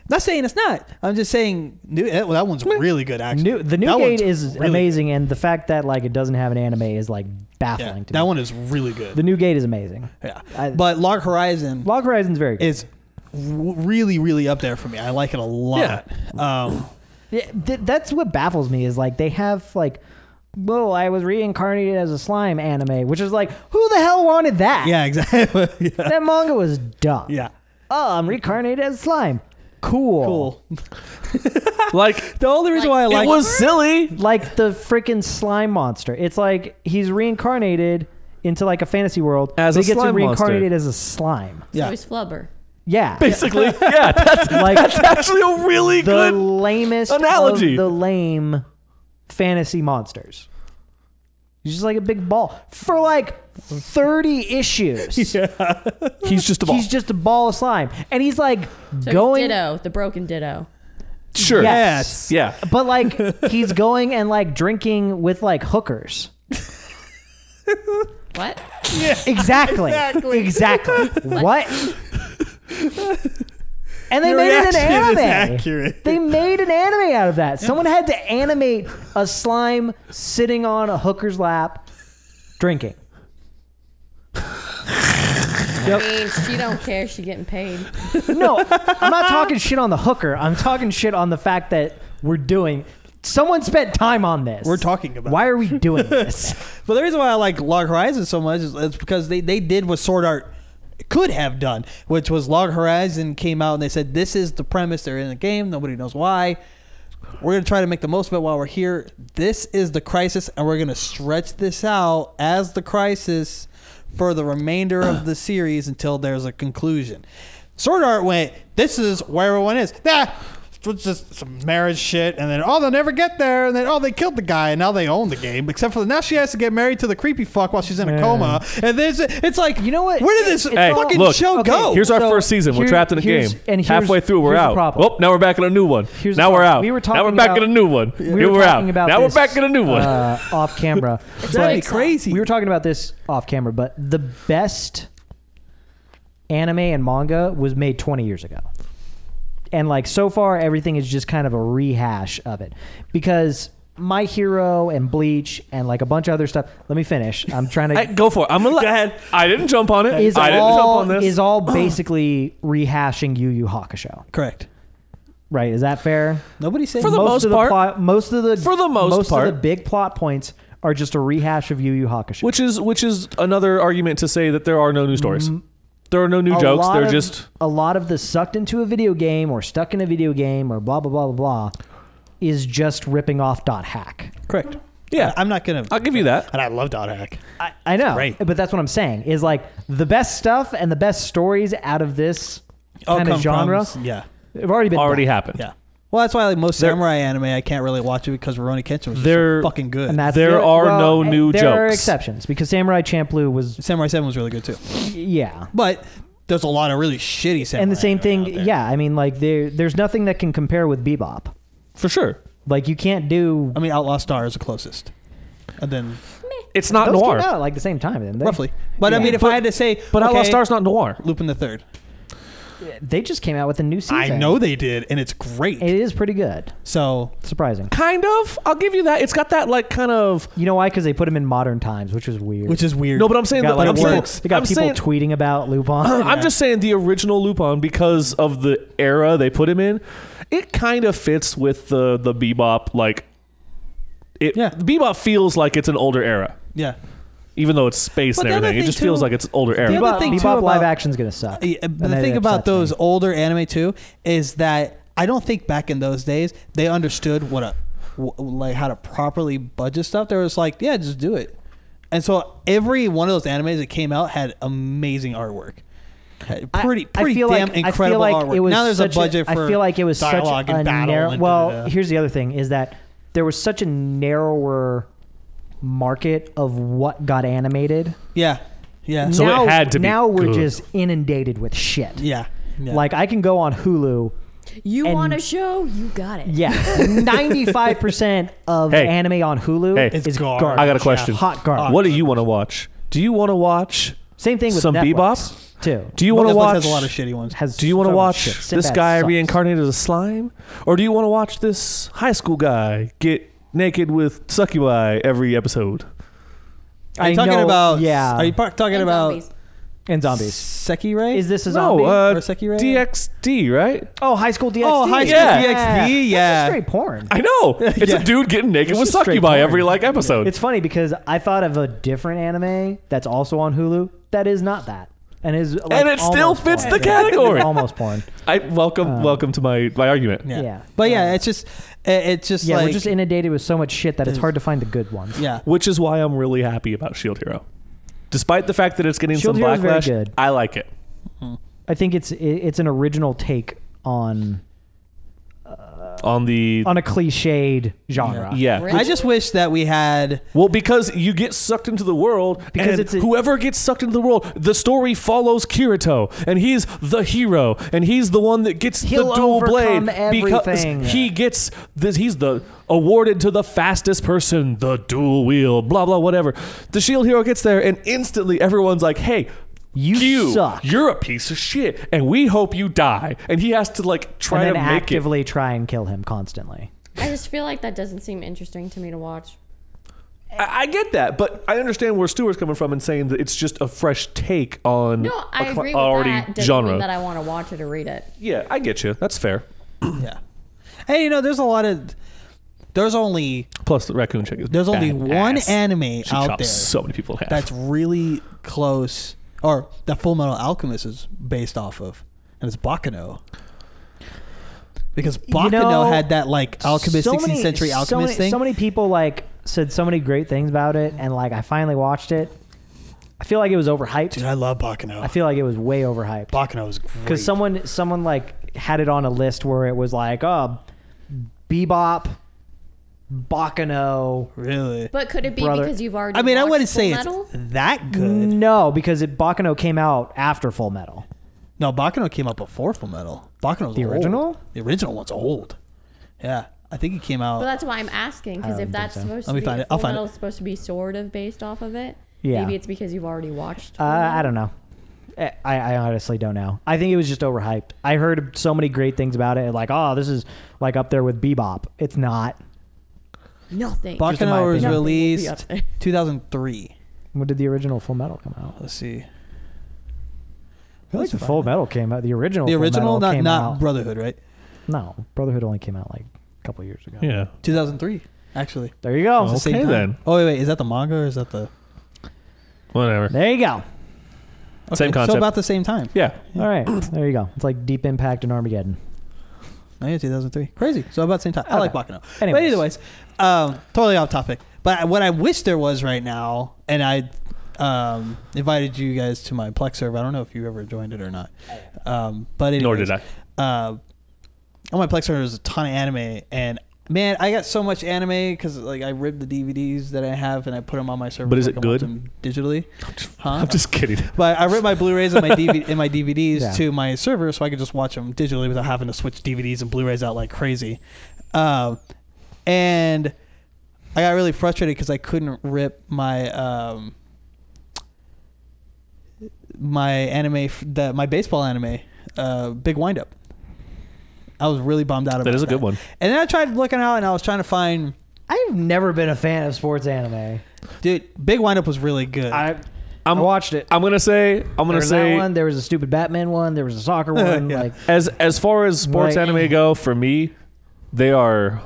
Not saying it's not. I'm just saying that one's really good actually. The That Newgate one's is really amazing, and the fact that like it doesn't have an anime is like baffling Yeah, to that me. one is really good. The Newgate is amazing. Yeah, but Log Horizon Log Horizon's very good. is really, really up there for me. I like it a lot. Yeah, that's what baffles me is like they have like, whoa, I was reincarnated as a slime anime, which is like, who the hell wanted that? Yeah, exactly. yeah. That manga was dumb. yeah, Oh, I'm reincarnated as slime. Cool. cool. Like The only reason why I it like was silly. Like the freaking slime monster. It's like he's reincarnated into like a fantasy world. As but a he gets slime reincarnated monster. as a slime. So Yeah. he's flubber. Yeah. Basically, yeah, that's Like actually a really the good lamest analogy. of the lame fantasy monsters. He's just like a big ball for like 30 issues. He's just a ball. He's just a ball of slime, and he's like So going. he's Ditto, the broken Ditto. Sure. Yes. Yeah. But like he's going and like drinking with like hookers. What? Exactly. What? And they Your made it an reaction is anime. accurate. They made an anime out of that. Someone had to animate a slime sitting on a hooker's lap, drinking. I mean, she don't care. She getting paid. No, I'm not talking shit on the hooker. I'm talking shit on the fact that we're doing. Someone spent time on this. We're talking about Why are we doing this? But the reason why I like Log Horizon so much is because they did what Sword Art could have done, which was Log Horizon came out and they said, this is the premise. They're in the game. Nobody knows why. We're going to try to make the most of it while we're here. This is the crisis, and we're going to stretch this out as the crisis for the remainder of the series until there's a conclusion. Sword Art went, this is where everyone is. It's just some marriage shit, and then they'll never get there, and then they killed the guy, and now they own the game. Except for now she has to get married to the creepy fuck while she's in a coma, and it's like, You know what? Where did this Hey, fucking look, show okay, go? Here's our So, first season. We're trapped in a here's- game. and here's- Halfway through, we're here's the out. problem. Oh, now we're back in a new one. Here's the Now we're problem. out. We were Now we're talking back about- in a new one. We Here were we're out. talking about Now we're this, back in a new one. Off camera. That'd be crazy. We were talking about this off camera, but the best anime and manga was made 20 years ago. And like so far, everything is just kind of a rehash of it. Because My Hero and Bleach and like a bunch of other stuff. Let me finish. I'm trying to. Hey, go for it. I'm gonna Go ahead. I didn't jump on it. is I didn't jump all on this. is all basically rehashing Yu Yu Hakusho. Correct. Right? Is that fair? Nobody said For the most of the part. plot, most of the For the most of the part. big plot points are just a rehash of Yu Yu Hakusho. Which is another argument to say that there are no new stories. There are no new jokes. lot They're of- just a lot of the sucked into a video game or stuck in a video game or blah blah blah blah blah is just ripping off .hack. correct. yeah. I'm not gonna. I'll give you that. And I love .hack. I know, great. but that's what I'm saying is like the best stuff and the best stories out of this kind of genre Yeah. have already been Already done. happened. Yeah. Well, that's why like most There- samurai anime, I can't really watch it because Rurouni Kenshin was just There- so fucking good. And that's There are no new there are jokes. exceptions because Samurai Champloo was Samurai 7 was really good too. yeah. But there's a lot of really shitty samurai And the same anime thing, out there. yeah. I mean, like there's nothing that can compare with Bebop. For sure. Like you can't do. I mean, Outlaw Star is the closest. And then It's not Those noir. came out at like the same time, didn't they? roughly. But I Yeah. mean, if I had to say, But okay, Outlaw Star's not noir. Lupin the Third. They just came out with a new season. I know they did, and it's great. It is pretty good. So Surprising. Kind of. I'll give you that. It's got that like kind of. You know why? Because they put him in modern times, which is weird. No, but I'm saying They got, that. like, I'm saying. works. They got people tweeting about Lupin. I'm just saying the original Lupin, because of the era they put him in, it kind of fits with the Bebop. Like, Bebop feels like it's an older era. Yeah. Even though it's space But and the other everything, it thing, just feels too, like it's older era. the other thing, too, Bebop live about- action's gonna suck. The And thing it about upsets those me. older anime too is that I don't think back in those days they understood like how to properly budget stuff. They was like, yeah, just do it. And so every one of those animes that came out had amazing artwork. Pretty feel damn like, incredible I feel like artwork. It was now there's such a budget for I feel like it was dialogue such and a battle. narrow. and Well, da-da-da. here's the other thing: is that there was such a narrower market of what got animated. yeah. So now, it had to be now we're good. just inundated with shit. Yeah. Like I can go on Hulu. You And- want a show? You got it. Yeah, 95% of Hey. anime on Hulu Hey. is It's garbage. garbage. I got a question. Hot garbage. What do you want to watch? Do you want to watch Same thing with some Netflix, Bebop? too. Do you want to Netflix watch? has a lot of shitty ones. Has Do you want to so much watch shit. this Sinbad guy sucks. reincarnated as a slime, or do you want to watch this high school guy get naked with succubi every episode? Are you I talking know- about? yeah. Are you talking And about zombies. and zombies? Sekirei? Is this a zombie? No, Or Sekirei? DxD, right? Oh, High School DxD. Oh, High School Yeah. DxD. Yeah. That's straight porn. I know. It's Yeah. a dude getting naked It's with just straight succubi porn. every like episode. It's funny because I thought of a different anime that's also on Hulu that is not that. And is like And it still almost fits porn. the category. Almost porn. I welcome to my argument. Yeah. Yeah. But yeah, it's just Yeah, like we're just inundated with so much shit that it's hard to find the good ones. yeah. Which is why I'm really happy about Shield Hero. Despite the fact that it's getting Shield some Hero's very backlash, good. I like it. I think it's an original take on On the a cliched genre. yeah. Really? I just wish that we had Well, because you get sucked into the world, Because and it's a- whoever gets sucked into the world, the story follows Kirito, and he's the hero, and he's the one that gets He'll the dual blade overcome because everything. he gets this. He's the awarded to the fastest person, the dual wheel, blah blah whatever. The Shield Hero gets there, and instantly everyone's like, "Hey." You suck. You're a piece of shit, and we hope you die. And he has to like try and to then make it. actively try and kill him constantly. I just feel like that doesn't seem interesting to me to watch. I get that, but I understand where Stuart's coming from and saying that it's just a fresh take on No, I a agree with already that. Doesn't genre. mean that I want to watch it or read it. Yeah, I get you. That's fair. yeah. Hey, there's a lot of there's only Plus, the raccoon chick is only badass. one anime She out chops there so many people in half. that's really close, or that Fullmetal Alchemist is based off of, and it's Baccano. Because Baccano had that like alchemist, 16th century alchemist thing. So many people like said so many great things about it, and like I finally watched it. I feel like it was overhyped. Dude, I love Baccano. I feel like it was way overhyped. Baccano is great. Because someone like had it on a list where it was like, oh, Bebop, Baccano. Really? But could it be Brother. because you've already I mean, I watched wouldn't say Fullmetal? it's that good. No, because Baccano came out after Full Metal. No, Baccano came out before Fullmetal. Baccano's The old. original? The original one's old. Yeah, I think it came out. But that's why I'm asking, because I if don't that's think so. supposed Let to me be, find if it. I'll find Fullmetal's supposed to be sort of based off of it, Yeah. maybe it's because you've already watched. I don't know. I honestly don't know. I think it was just overhyped. I heard so many great things about it. Like, oh, this is like up there with Bebop. It's not. Nothing. Just in my Baccano was opinion. released Nothing will be up there. 2003. When did the original Full Metal come out? Let's see. I feel like the Full Metal came out. The original. The Full original, Metal came not out. Brotherhood, right? No, Brotherhood only came out like a couple years ago. yeah. 2003, actually. There you go. It's the same Okay, time. then. Oh wait, is that the manga or is that the? Whatever. There you go. Same concept. So about the same time. Yeah. All right. There you go. It's like Deep Impact and Armageddon. Oh, yeah, 2003. Crazy. So about the same time. I like Okay. Baccano. Anyways. But anyways, totally off topic. But what I wish there was right now, and I invited you guys to my Plex server. I don't know if you ever joined it or not. But anyways, Nor did I. On my Plex server, there's a ton of anime, and man, I got so much anime because like I ripped the DVDs that I have and I put them on my server. But is so I it can watch good? them digitally? Huh? I'm just kidding. But I ripped my Blu-rays and my DVDs Yeah. to my server so I could just watch them digitally without having to switch DVDs and Blu-rays out like crazy. And I got really frustrated because I couldn't rip my my anime, my baseball anime Big Wind Up. I was really bummed out about that. That is a good one. And then I tried looking out, and I was trying to find. I've never been a fan of sports anime. Dude, Big Wind Up was really good. I watched it. I'm gonna say That one. There was a stupid Batman one. There was a soccer one. Yeah. Like as far as sports Like- anime go, for me, there are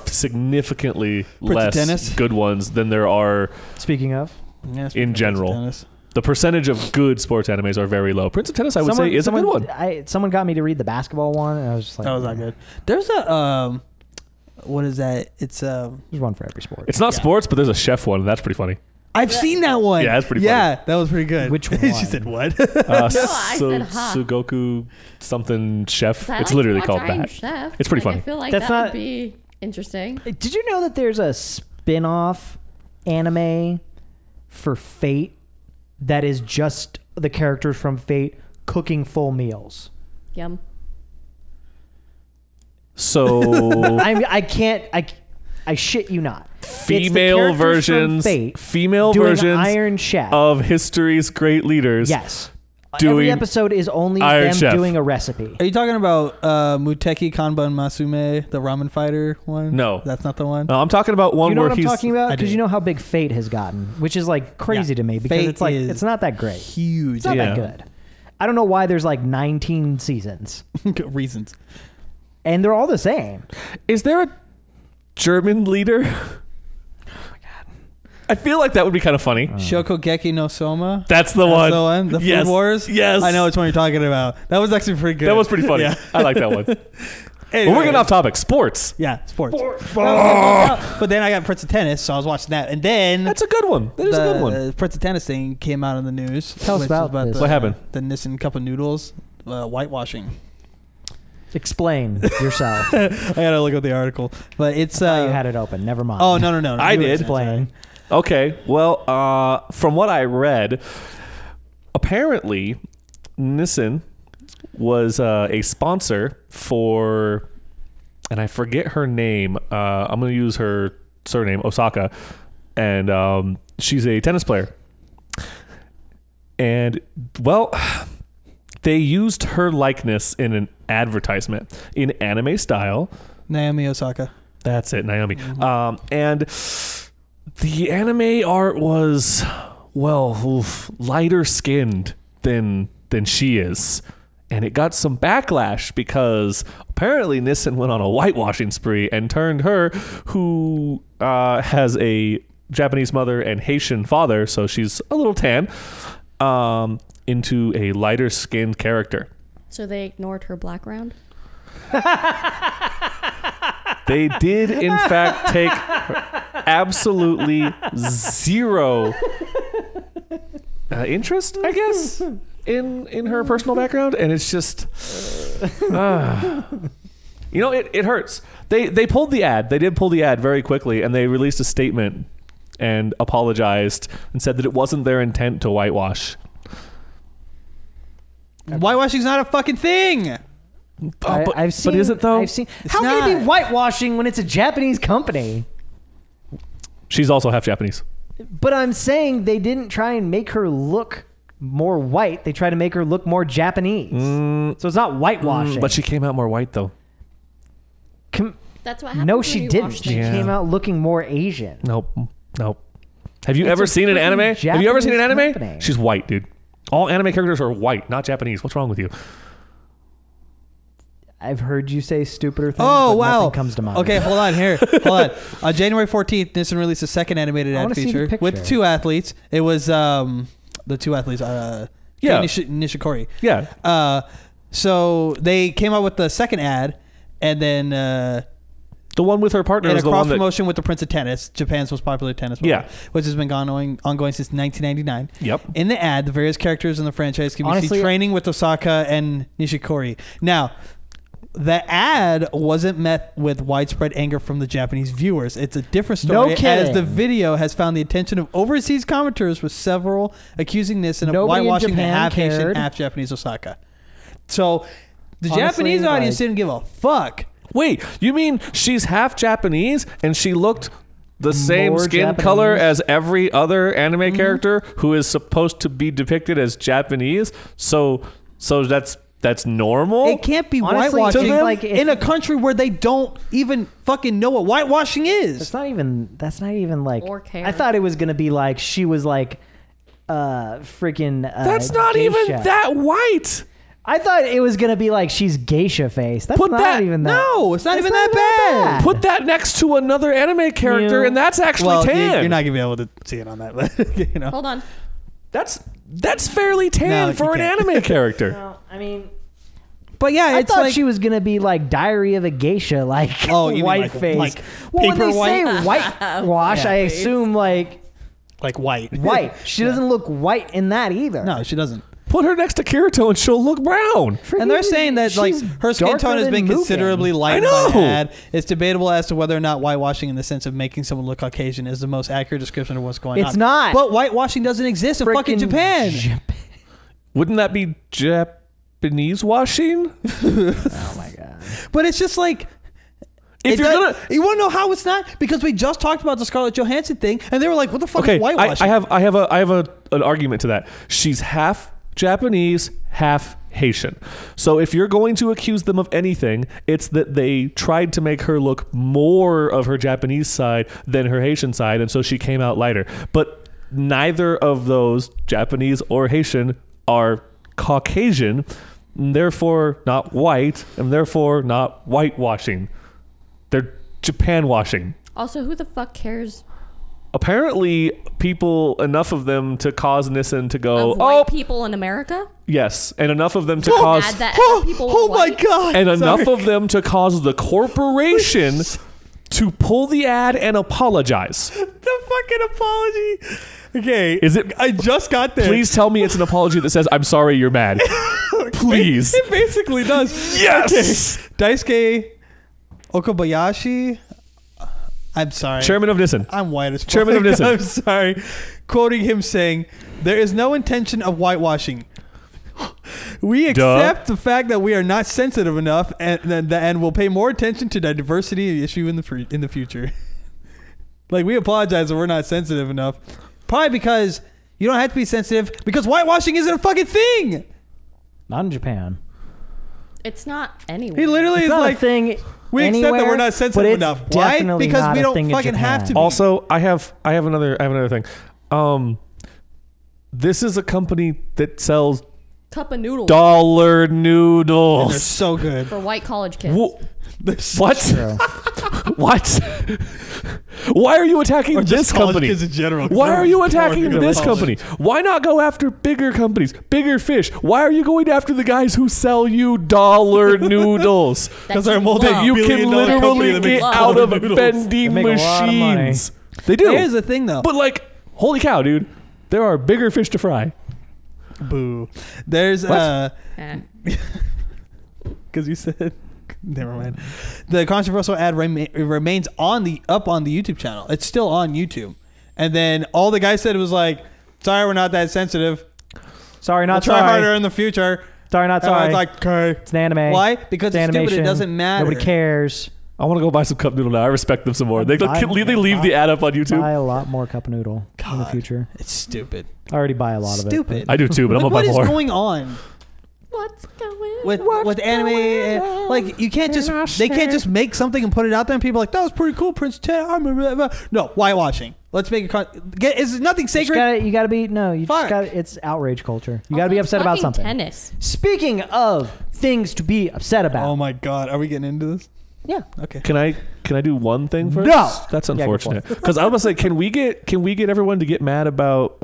significantly less Tennis? good ones than there are. speaking of, Yeah, in general. Dennis. The percentage of good sports animes are very low. Prince of Tennis, I would say, is a good one. Someone got me to read the basketball one, and I was just like, That was not good. There's a what is that? It's There's one for every sport. It's not sports, but there's a chef one. That's pretty funny. I've seen that one. Yeah, that's pretty Yeah, that was pretty good. Which one? She said what? I said, huh. Sugoku something chef. 'Cause I It's like to literally watch called Iron that. Chef. It's pretty Like, funny. I feel like That's that not- would be interesting. Did you know that there's a spin-off anime for Fate that is just the characters from Fate cooking full meals? Yum. So I shit you not. It's the female characters from versions, Fate female doing versions Iron Chef. of history's great leaders. Yes. doing Every episode is only Iron them Chef. doing a recipe. Are you talking about Muteki Kanban Masume, the ramen fighter one? No. That's not the one? No, I'm talking about one You know where what I'm he's talking about? I Because do. you know how big Fate has gotten, which is like crazy Yeah. to me because Fate it's like is it's not that great. Huge. It's not Yeah. that good. I don't know why there's like 19 seasons Reasons. and they're all the same. Is there a German leader? I feel like that would be kind of funny. Shokugeki no Soma. That's the That's one. the one? The Yes. Food Wars? Yes. I know which one you're talking about. That was actually pretty good. That was pretty funny. Yeah. I like that one. Anyway. But we're getting off topic. Sports. Yeah, sports. But then I got Prince of Tennis, so I was watching that. And then That's a good one. That is a good one. the Prince of Tennis thing came out in the news. Tell us which about is this. What happened? The Nissan Cup of Noodles whitewashing. Explain yourself. I gotta look at the article. But it's... you had it open. Never mind. Oh, no. I You did. Explain. Okay. Well, from what I read, apparently Nissan was a sponsor for, and I forget her name. I'm going to use her surname, Osaka, and she's a tennis player. And well, they used her likeness in an advertisement in anime style. Naomi Osaka. That's it, Naomi. And the anime art was, well, lighter skinned than she is. And it got some backlash because apparently Nissan went on a whitewashing spree and turned her, who has a Japanese mother and Haitian father, so she's a little tan, into a lighter skinned character. So they ignored her background? They did, in fact, take absolutely zero interest, I guess, in her personal background, and it's just, it hurts. They pulled the ad. They did pull the ad very quickly, and they released a statement and apologized and said that it wasn't their intent to whitewash. Whitewashing's not a fucking thing. I've seen. But is it though? I've seen. It's How can it not. be whitewashing when it's a Japanese company? She's also half Japanese. But I'm saying they didn't try and make her look more white. They tried to make her look more Japanese. So it's not whitewashing. But she came out more white, though. That's what happened. No, when she you didn't. washed She it. Yeah. came out looking more Asian. Nope. Have you It's ever a seen an freaking anime? Have you ever seen an anime? Japanese company. She's white, dude. All anime characters are white, not Japanese. What's wrong with you? I've heard you say stupider things. Oh, but wow. Nothing comes to mind. Okay, hold on. Hold on. On January 14th, Nissan released a second animated I ad wanna see the feature picture. with two athletes. It was the two athletes, Yeah. Nishikori. Yeah. So they came out with the second ad, and then The one with her partner in a is the cross one that... promotion with the Prince of Tennis, Japan's most popular tennis player, Yeah. which has been ongoing since 1999. Yep. In the ad, the various characters in the franchise can be Honestly- seen training with Osaka and Nishikori. Now, the ad wasn't met with widespread anger from the Japanese viewers. It's a different story, No kidding. as the video has found the attention of overseas commenters, with several accusing Nissan of Nobody in whitewashing the Japan half Haitian, cared. half Japanese Osaka. So the Honestly, Japanese audience like- didn't give a fuck. Wait, you mean she's half Japanese and she looked the same More skin Japanese? color as every other anime character who is supposed to be depicted as Japanese? So that's that's normal. It can't be Honestly, whitewashing it's like if- in a country where they don't even fucking know what whitewashing is. That's not even like. Or care. I thought it was gonna be like she was like, freaking. That's not geisha. even that white. I thought it was gonna be like she's geisha face. That's Put not that- even that. No, it's not That's even that bad. Put that next to another anime character, You- and that's actually Well, tan. you're not gonna be able to see it on that, but you know. Hold on. That's fairly tan No, for you an can't. anime character. No, I mean, But yeah, I it's thought like she was gonna be like Diary of a Geisha, like Oh, you mean white like- face. like well, when paper they white? say whitewash, Yeah. I assume like white. white. She doesn't look white in that either. No, she doesn't. Put her next to Kirito, and she'll look brown. And they're saying that like She's her skin darker tone has than been Mugen. considerably lightened I by know. ad. It's debatable as to whether or not whitewashing in the sense of making someone look Caucasian is the most accurate description of what's going on. It's not. But whitewashing doesn't exist in fucking Frickin' Japan. Wouldn't that be Japanese washing? Oh my god. But it's just like If it you're does- gonna, you want to know how it's not? Because we just talked about the Scarlett Johansson thing, and they were like, "What the fuck okay, is whitewashing?" I have an argument to that. She's half Japanese, half Haitian. So if you're going to accuse them of anything, it's that they tried to make her look more of her Japanese side than her Haitian side, and so she came out lighter. But neither of those, Japanese or Haitian, are Caucasian, and therefore not white, and therefore not whitewashing. They're Japan washing. Also, who the fuck cares Apparently, people, enough of them to cause Nissan to go, of white people in America? yes, and enough of them to Add cause, that oh, people oh were my white? god! and enough Sorry. of them to cause the corporation to pull the ad and apologize. the fucking apology. Okay, Is it? I just got there. Please tell me it's an apology that says, "I'm sorry, you're mad." Please. It basically does. Yes. Okay. Daisuke Okabayashi. I'm sorry. Chairman of Nissan. I'm white as fuck. Chairman of Nissan. I'm sorry. Quoting him saying, "There is no intention of whitewashing. We accept the fact that we are not sensitive enough, and will pay more attention to the diversity issue in the future." Like, we apologize that we're not sensitive enough. Probably because you don't have to be sensitive, because whitewashing isn't a fucking thing. Not in Japan. It's not anywhere. He literally It's is not like, a thing. we accept that anywhere, we're not but sensitive it's enough. Why? definitely Because not we a don't thing in fucking have Japan. to be. Also, I have another thing. This is a company that sells Cup of noodles dollar They're noodles. so good. for white college kids. What? True. What? Why are you attacking Or just this college company? kids in general, 'cause Why they're are you poor attacking because of this college. company? Why not go after bigger companies, bigger fish? Why are you going after the guys who sell you dollar noodles? Because That they're you multi- That you can billion-dollar company literally that get makes out of noodles. vending They make a lot of money. machines. They do. Here's the thing, though. But like, holy cow, dude. There are bigger fish to fry. Boo. There's Eh. because you said. Never mind. The controversial ad remains up on the YouTube channel. It's still on YouTube. And then all the guy said was like, "Sorry, we're not that sensitive. Sorry, We'll not try sorry. harder in the future." Sorry, not And I sorry. was like, "Okay." It's an anime. Why? Because It's it's stupid. animation. It doesn't matter. Nobody cares. I want to go buy some cup noodle now. I respect them some more. They leave the ad up on YouTube. Buy a lot more cup noodle in the God. future. It's stupid. I already buy a lot of it. Stupid. I do too, but I'm Like, gonna what buy is more. going on What's going with anime? And, like, you can't just they can't just make something and put it out there and people are like, "That was pretty cool, Prince 10. I remember that." No, whitewashing. Let's make is nothing sacred. You gotta be you Fuck. just gotta. It's outrage culture. You gotta be upset about something. Tennis. Speaking of things to be upset about. Oh my god, are we getting into this? Yeah. Okay. Can I do one thing first? No. That's Yeah, go for unfortunate. Because I was gonna say, can we get everyone to get mad about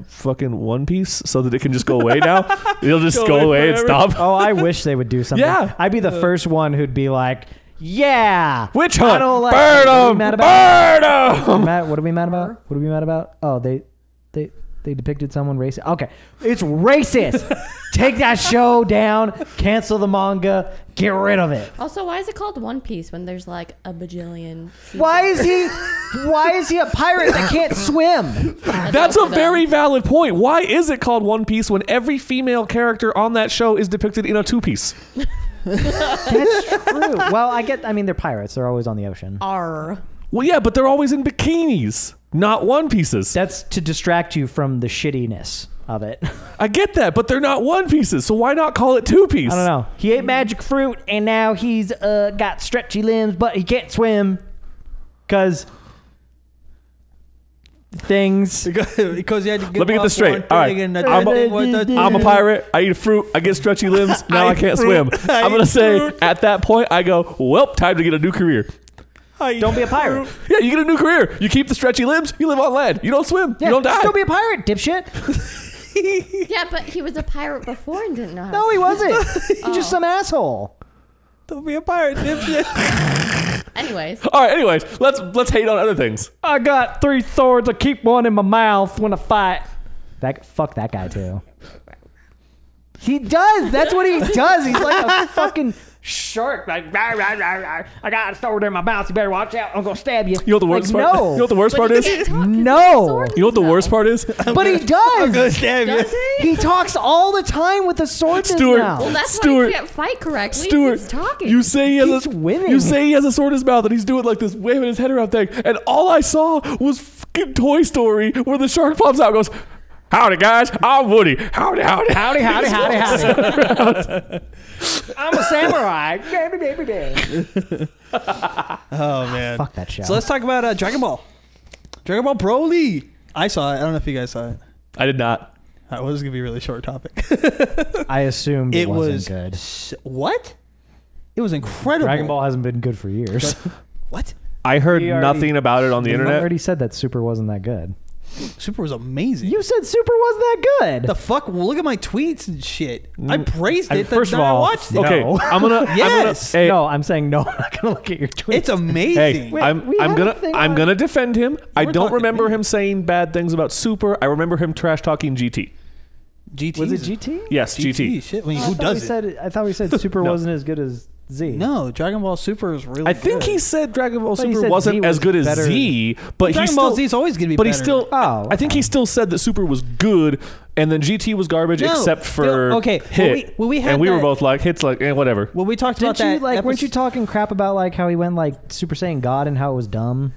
fucking One Piece so that it can just go away now? It'll just Go go away away and forever. stop. Oh, I wish they would do something. Yeah. I'd be the first one who'd be like, "Yeah, Witch I hunt. don't like- Burn What are we 'em. mad about? Burn 'em. What are we mad about? What are we mad about? Oh, they depicted someone racist. Okay, it's racist. Take that show down. Cancel the manga. Get rid of it. Also, why is it called One Piece when there's like a bajillion? Why is he a pirate that can't swim? That's a very valid point. Why is it called One Piece when every female character on that show is depicted in a two-piece? That's true. Well, I mean, they're pirates. They're always on the ocean. R. Well, yeah, but they're always in bikinis, not one pieces. That's to distract you from the shittiness. of it. I get that, but they're not One Pieces, so why not call it Two Piece? I don't know. He ate magic fruit, and now he's got stretchy limbs, but he can't swim because things. Because you had to Let me get this straight. All right, I'm a pirate. I eat fruit. I get stretchy limbs. Now I can't swim. I'm gonna say at that point, I go, well, time to get a new career. Don't be a pirate. Yeah, you get a new career. You keep the stretchy limbs. You live on land. You don't swim. Yeah, you don't die. Don't be a pirate, dipshit. Yeah, but he was a pirate before and didn't know how No, to he wasn't. He's just some asshole. Don't be a pirate, dipshit. Anyways. All right. Anyways, let's hate on other things. I got 3 swords. I keep one in my mouth when I fight. Fuck that guy too. He does. That's what he does. He's like a fucking shark. Like, rah, rah, rah, rah. I got a sword in my mouth. You better watch out. I'm gonna stab you. You know what the worst part? No. You know what the worst part is? No. You know what the worst part is? But he does. I'm gonna stab you. Does he? He talks all the time with a sword in his Stuart. mouth. Well, that's Stuart. why he can't fight correctly. Stuart, He's talking. you say he has He's winning. You say he has a sword in his mouth and he's doing like this waving his head around thing, and all I saw was fucking Toy Story where the shark pops out and goes, "Howdy guys, I'm Woody. Howdy, howdy, Howdy, howdy, howdy, howdy. I'm a samurai. Oh man, Fuck that show. So let's talk about Dragon Ball. Dragon Ball Broly. I saw it. I don't know if you guys saw it. I did not. Well, this is gonna be a really short topic. I assumed it wasn't good. What? It was incredible. Dragon Ball hasn't been good for years. What? I heard We already- nothing about it on the I internet. already said that Super wasn't that good. Super was amazing. You said Super wasn't that good. The fuck? Well, look at my tweets and shit. I praised it. First of then all, I watched it. Okay, No. I'm gonna. Yes. Hey, No, I'm saying no. I'm not gonna look at your tweets. It's amazing. Hey, Wait, I'm we had a thing I'm on- gonna defend him. I We're don't talking remember me. him saying bad things about Super. I remember him trash talking GT. GT Was it GT? Yes, GT. Shit. I mean, I who thought does we it? said I thought we said Super No. wasn't as good as Z. No, Dragon Ball Super is really. I think good. he said Dragon Ball But he Super said wasn't Z as was good as better. Z, but he Dragon still. Ball Z is always gonna be. But better. he still. Oh, I think he still said that Super was good, and then GT was garbage, No, except for okay, Hit. when we had and we were that- both like, Hit's like, whatever. When we talked Didn't about you that, like? Weren't you episode- talking crap about like how he went like Super Saiyan God and how it was dumb?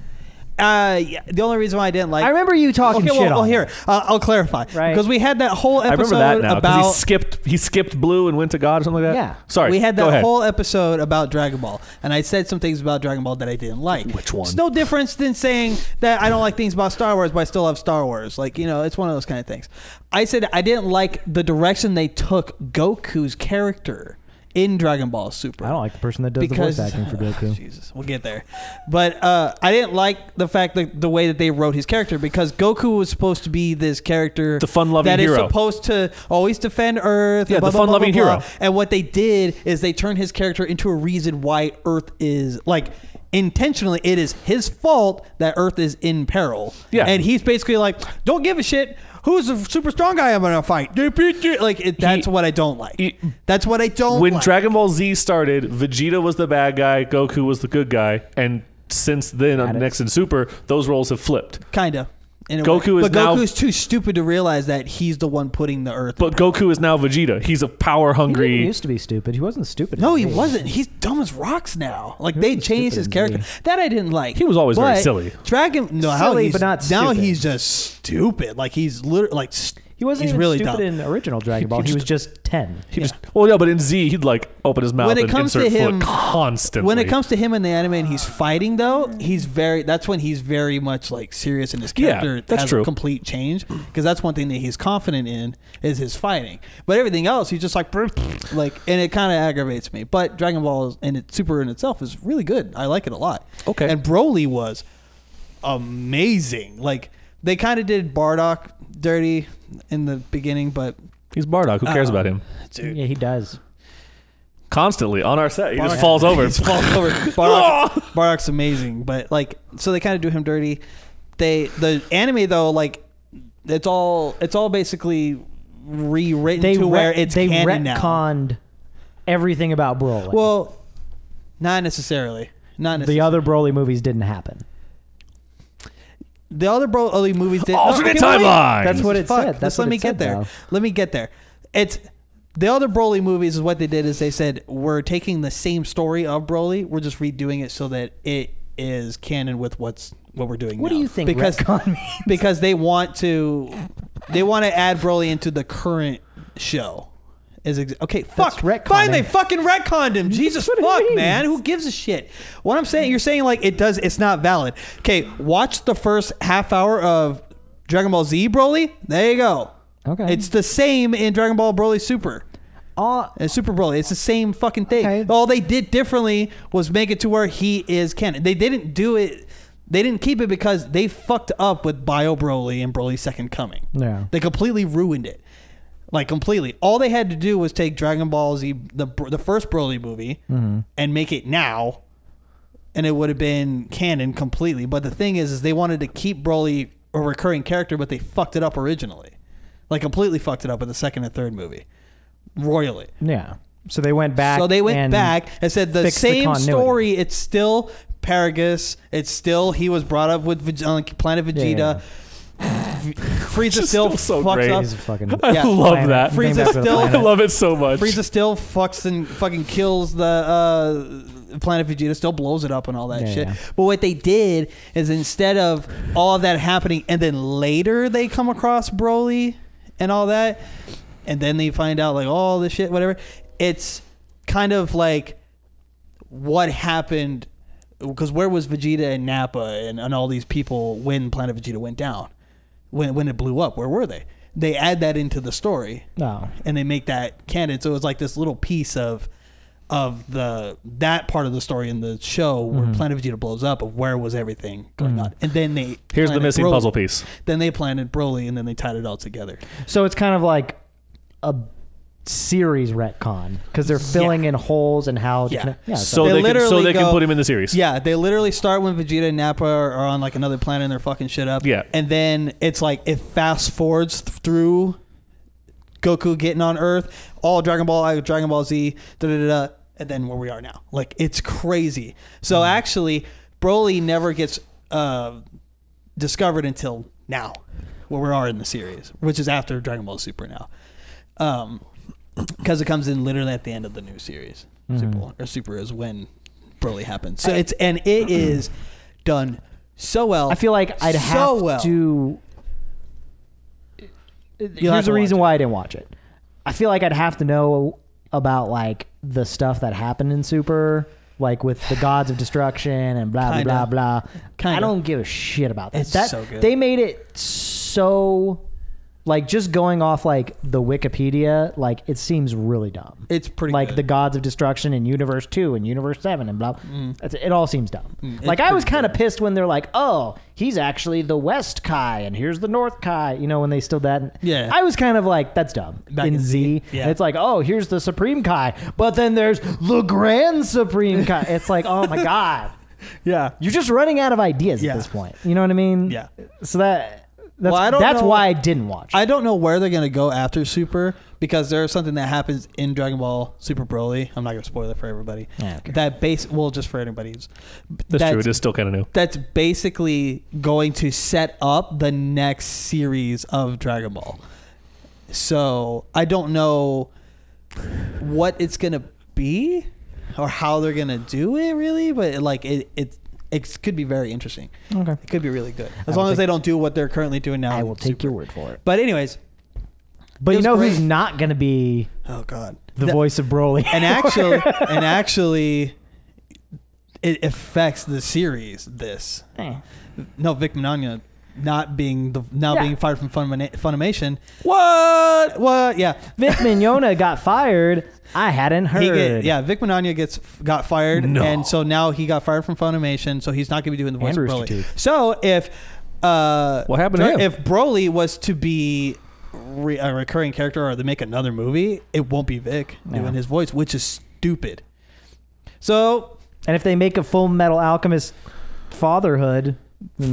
Yeah, the only reason why I didn't like. I remember you talking Okay, shit well, on here it. I'll clarify. Right. Because we had that whole I episode remember that now about. because he skipped Blue and went to God or something like that. Yeah. Sorry. We had go that ahead. whole episode about Dragon Ball, and I said some things about Dragon Ball that I didn't like. Which one? It's no difference than saying that I don't like things about Star Wars, but I still love Star Wars. Like, you know, it's one of those kind of things. I said I didn't like the direction they took Goku's character in Dragon Ball Super. I don't like the person that does because the voice acting for Goku. Jesus, we'll get there. But I didn't like the fact that the way that they wrote his character, because Goku was supposed to be this character, The fun-loving that hero. is supposed to always defend Earth. Yeah, and blah, the blah, blah, fun-loving blah, blah. hero. And what they did is they turned his character into a reason why Earth is like. Intentionally, it is his fault that Earth is in peril. Yeah. And he's basically like, don't give a shit. Who's the super strong guy I'm gonna fight? Like that's what I don't like. That's what I don't When like. Dragon Ball Z started, Vegeta was the bad guy, Goku was the good guy, and since then, on next in Super, those roles have flipped. Kinda. In a Goku way. is but now- Goku's too stupid to realize that he's the one putting the Earth. But Goku is now Vegeta. He's a power He hungry. didn't used to be stupid. He wasn't stupid. no, he in Z. wasn't. He's dumb as rocks now. Like He they wasn't changed his stupid in character. Z. That I didn't like. He was always very But silly. Dragon, no, how Silly, he's but not now stupid. he's just stupid. Like he's literally like He wasn't he's even really stupid dumb. in the original Dragon Ball. He was just 10. He just well, yeah, but in Z, he'd like open his mouth When it and comes insert to him- foot constantly. When it comes to him in the anime and he's fighting though, that's when he's very much like serious in his Yeah, character. that's has true. a complete change because that's one thing that he's confident in is his fighting. But everything else, he's just like, and it kind of aggravates me. But Dragon Ball and it Super in itself is really good. I like it a lot. Okay. And Broly was amazing. Like they kind of did Bardock dirty in the beginning, but he's Bardock. Who cares about him? dude. Yeah, he does. Constantly on our set, he just Bardock- falls over. He falls over. Bardock's amazing, but like, so they kind of do him dirty. The anime though, like, it's all basically rewritten to where it's they canon now. retconned everything about Broly. Well, not necessarily. Not necessarily. the other Broly movies didn't happen. The other Broly movies did. Alternate wait. timeline. That's what it Fuck, said. That's let what me it get said, there. though. Let me get there. It's the other Broly movies is what they did is they said we're taking the same story of Broly, we're just redoing it so that it is canon with what we're doing. What now. do you think Because retcon means? because they want to They want to add Broly into the current show. Okay, fuck. retconning. Fine, they fucking retconned him. Jesus what it fuck, means. man. Who gives a shit? What I'm saying, you're saying like it's not valid. Okay, watch the first half hour of Dragon Ball Z Broly. There you go. Okay. It's the same in Dragon Ball Broly Super. Super Broly. It's the same fucking thing. Okay. All they did differently was make it to where he is canon. They didn't do it. They didn't keep it because they fucked up with Bio Broly and Broly's Second Coming. Yeah. They completely ruined it. Like, completely. All they had to do was take Dragon Ball Z, the first Broly movie, and make it now, and it would have been canon completely. But the thing is they wanted to keep Broly a recurring character, but they fucked it up originally. Like, completely fucked it up with the second and third movie. Royally. Yeah. So they went back. So they went back and said the same story. It's still Paragus. It's still he was brought up with Planet Vegeta. Yeah. Frieza still so fucks great. up. He's a fucking I love that. Frieza still. I love it so much. Frieza still fucks and fucking kills the Planet Vegeta. Still blows it up and all that shit. Yeah. But what they did is instead of all of that happening and then later they come across Broly and all that, and then they find out like all this shit, whatever. It's kind of like what happened, because where was Vegeta and Nappa and all these people when Planet Vegeta went down? When it blew up, where were they? They add that into the story. No. And they make that canon. So it's like this little piece of that part of the story in the show where Planet Vegeta blows up, of where was everything going on. And then Here's the missing Broly. puzzle piece. Then they planted Broly and then they tied it all together. So it's kind of like a series retcon because they're filling in holes and how to So They they literally can go- put him in the series. Yeah, they literally start when Vegeta and Nappa are on like another planet and they're fucking shit up. Yeah. And then it's like it fast forwards through Goku getting on Earth, all Dragon Ball Z, and then where we are now. Like, it's crazy. So actually, Broly never gets discovered until now, where we are in the series, which is after Dragon Ball Super now. Because it comes in literally at the end of the new series. Super is when Broly happens. So it is done so well. I feel like I'd have to. Here's the reason why I didn't watch it. I feel like I'd have to know about like the stuff that happened in Super, like with the gods of destruction and blah blah blah blah. I don't give a shit about that. It's so good. They made it so. Like, just going off, like, the Wikipedia, like, it seems really dumb. It's pretty like, good. the gods of destruction in Universe 2 and Universe 7 and blah. It all seems dumb. Like, I was kind of pissed when they're like, oh, he's actually the West Kai and here's the North Kai, you know, when they still that. Yeah. I was kind of like, that's dumb. Back in in Z. Yeah. And it's like, oh, here's the Supreme Kai. But then there's the Grand Supreme Kai. It's like, oh, my God. Yeah. You're just running out of ideas at this point. You know what I mean? Yeah. So that's know. why I didn't watch it. I don't know where they're going to go after Super, because there's something that happens in Dragon Ball Super Broly. I'm not going to spoil it for everybody. Yeah, okay. Just for anybody. That's true. It is still kind of new. That's basically going to set up the next series of Dragon Ball. So I don't know what it's going to be or how they're going to do it really, but like it could be very interesting. Okay. It could be really good. As long as they don't do what they're currently doing now. I will take your word for it. But anyways. But you know who's not going to be oh God, the voice of Broly? And actually, it affects the series. No, Vic Mignogna being fired from Funimation. What? Yeah. Vic Mignogna got fired. I hadn't heard. Vic Mignogna got fired, and so now he got fired from Funimation, so he's not going to be doing the voice of Rooster Broly. Teeth. So if what happened to him? If Broly was to be a recurring character, or they make another movie, it won't be Vic doing his voice, which is stupid. So, and if they make a Fullmetal Alchemist fatherhood, then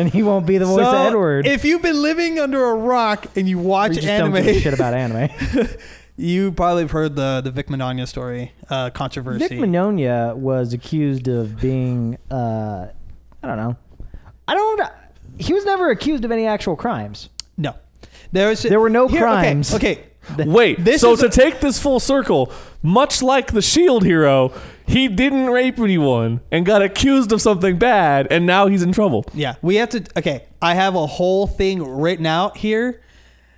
he won't be the voice of Edward. If you've been living under a rock and you watch anime, don't give a shit about anime. You probably have heard the Vic Mignogna story, controversy. Vic Mignogna was accused of being, I don't know. He was never accused of any actual crimes. No. There were no crimes. Okay. Wait, so to take this full circle, much like the Shield hero, he didn't rape anyone and got accused of something bad, and now he's in trouble. Yeah, we have to. Okay, I have a whole thing written out here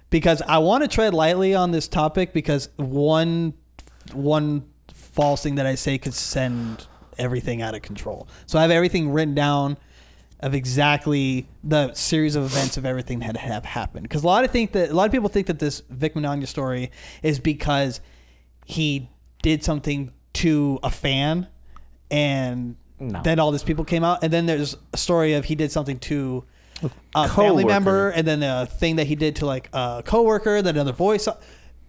because I want to tread lightly on this topic because one false thing that I say could send everything out of control. So I have everything written down of exactly the series of events of everything that have happened. Because a lot of people think that this Vic Mignogna story is because he did something to a fan, and then all these people came out. And then there's a story of he did something to a family member, and then a thing that he did to like a coworker, then another voice.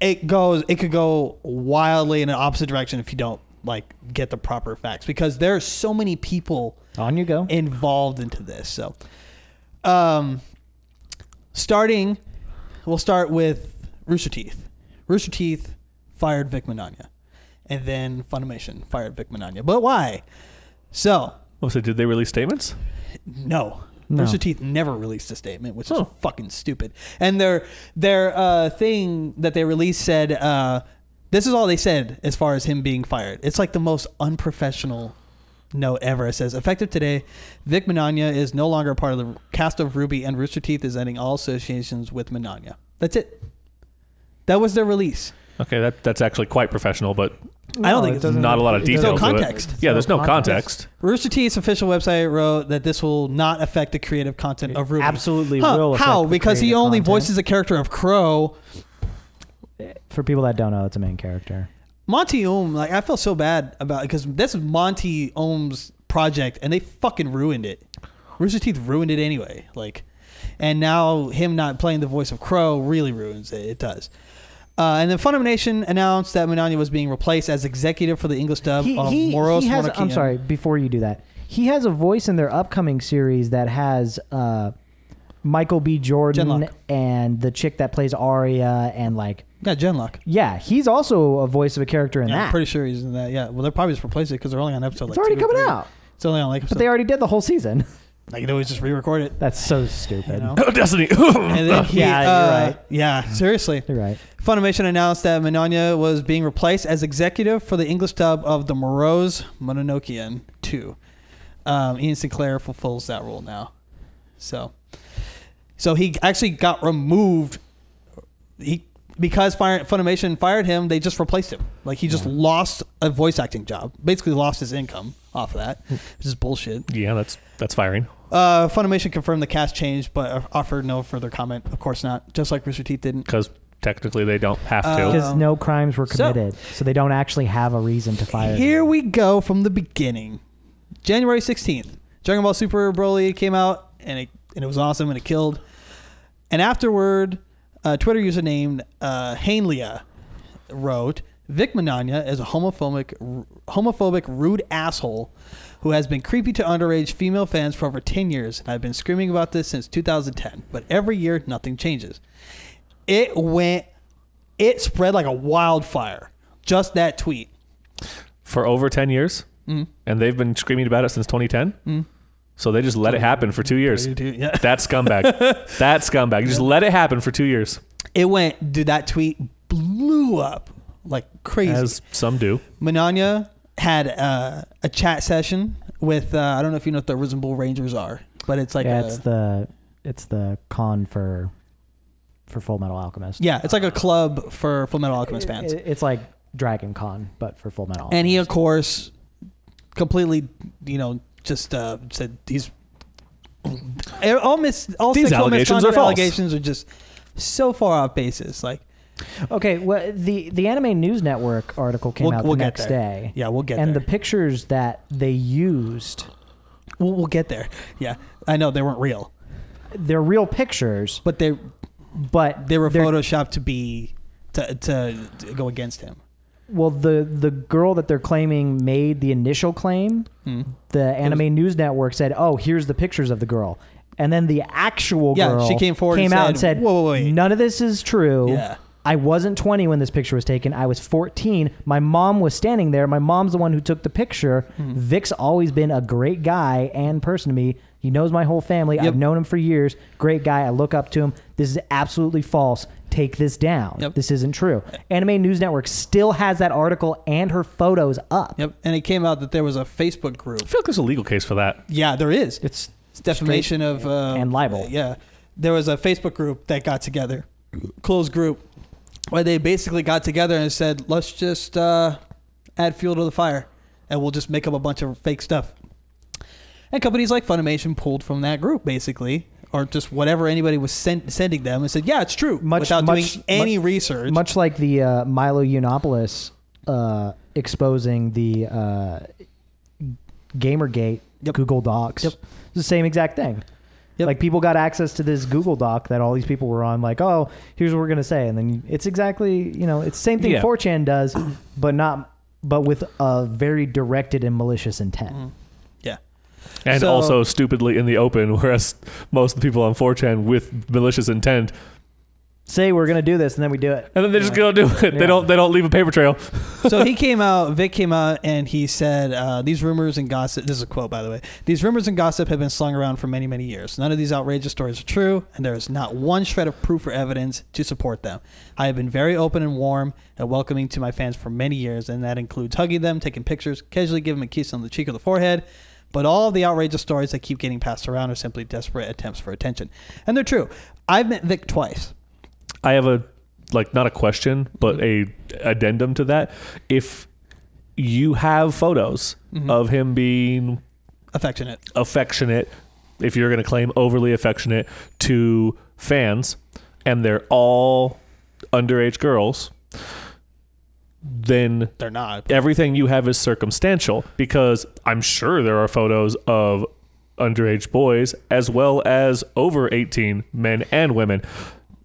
It could go wildly in an opposite direction if you don't like get the proper facts, because there are so many people on you go involved into this. So we'll start with Rooster Teeth. Rooster Teeth fired Vic Mignogna, and then Funimation fired Vic Mignogna. But why? So did they release statements? No. Rooster Teeth never released a statement, which is fucking stupid. And their thing that they released said, this is all they said as far as him being fired. It's like the most unprofessional note ever. It says, effective today, Vic Mignogna is no longer a part of the cast of Ruby, and Rooster Teeth is ending all associations with Mignogna. That's it. That was their release. Okay, that's actually quite professional, but I don't think there's not a lot of detail. There's no context. Yeah, there's no context. Rooster Teeth's official website wrote that this will not affect the creative content of Ruby. Absolutely will. How? Because he only voices a character of Crow. For people that don't know, it's a main character. Monty Oum, like I feel so bad about it because this is Monty Oum's project and they fucking ruined it. Rooster Teeth ruined it anyway. And now him not playing the voice of Crow really ruins it. It does. And then Funimation announced that Mignogna was being replaced as executive for the English dub of Moros Monarchian. I'm sorry, before you do that, he has a voice in their upcoming series that has Michael B. Jordan and the chick that plays Arya and Genlock. Yeah, he's also a voice of a character in that. I'm pretty sure he's in that. Yeah, well, they'll probably just replace it because they're only on episode. It's already coming out. It's only on but they already did the whole season. They can always just re-record it. That's so stupid. You know? Destiny. And then you're right. Yeah, seriously. You're right. Funimation announced that Mignogna was being replaced as executive for the English dub of the Moros Mononokean 2. Ian Sinclair fulfills that role now. So he actually got removed. Because Funimation fired him, they just replaced him. He just lost a voice acting job. Basically lost his income off of that, which is bullshit. Yeah, that's firing. Funimation confirmed the cast changed, but offered no further comment. Of course not. Just like Rooster Teeth didn't. Because technically they don't have to. Because no crimes were committed. So they don't actually have a reason to fire Here them. we go from the beginning. January 16th. Dragon Ball Super Broly came out, and it was awesome, and it killed. And afterward, a Twitter user named Hainlia wrote, Vic Mignogna is a homophobic, rude asshole who has been creepy to underage female fans for over 10 years, and I've been screaming about this since 2010. But every year, nothing changes. It spread like a wildfire. Just that tweet. For over 10 years? Mm. And they've been screaming about it since 2010? Mm. So they just let it happen for 2 years. Yeah. That scumbag. That scumbag. Just let it happen for 2 years. That tweet blew up like crazy. As some do. Mignogna had a chat session with, I don't know if you know what the Risen Bull Rangers are, but it's like it's the con for Fullmetal Alchemist. Yeah, it's like a club for Fullmetal Alchemist fans. It's like Dragon Con, but for Fullmetal Alchemist. And he, of course, completely, just said these sexual misconduct allegations are just so far off basis. Okay, well, the Anime News Network article came out the next day. Yeah, we'll get there. And the pictures that they used... We'll get there. Yeah, I know they weren't real. They're real pictures. But they were photoshopped to go against him. Well, the girl that they're claiming made the initial claim, the Anime News Network said, oh, here's the pictures of the girl. And then the actual girl she came forward out and said, wait. None of this is true. Yeah. I wasn't 20 when this picture was taken. I was 14. My mom was standing there. My mom's the one who took the picture. Vic's always been a great guy and person to me. He knows my whole family. Yep. I've known him for years. Great guy. I look up to him. This is absolutely false. take this down. Yep. This isn't true. Anime News Network still has that article and her photos up. Yep. And it came out that there was a Facebook group. I feel like there's a legal case for that. Yeah, there is. It's defamation of and libel. Yeah, there was a Facebook group that got together, closed group, where they basically got together and said, "Let's just add fuel to the fire, and we'll just make up a bunch of fake stuff." And companies like Funimation pulled from that group, basically, or just whatever anybody was sending them, and said, "Yeah, it's true," without doing any research. Much like the Milo Yiannopoulos exposing the Gamergate Google Docs. Yep. It's the same exact thing. Yep. Like, people got access to this Google Doc that all these people were on, like, oh, here's what we're going to say. And then it's exactly, it's the same thing 4chan does, but with a very directed and malicious intent. Mm. Yeah. And also stupidly in the open, whereas most of the people on 4chan with malicious intent say we're going to do this, and then we do it. And then they just go do it. Yeah. They don't leave a paper trail. So Vic came out, and he said, these rumors and gossip, this is a quote, by the way, these rumors and gossip have been slung around for many, many years. None of these outrageous stories are true, and there is not one shred of proof or evidence to support them. I have been very open and warm and welcoming to my fans for many years, and that includes hugging them, taking pictures, casually giving them a kiss on the cheek or the forehead. But all of the outrageous stories that keep getting passed around are simply desperate attempts for attention. And they're true. I've met Vic twice. I have not a question, but a addendum to that. If you have photos of him being affectionate, if you're going to claim overly affectionate to fans, and they're all underage girls, then they're not. Everything you have is circumstantial, because I'm sure there are photos of underage boys as well as over 18 men and women.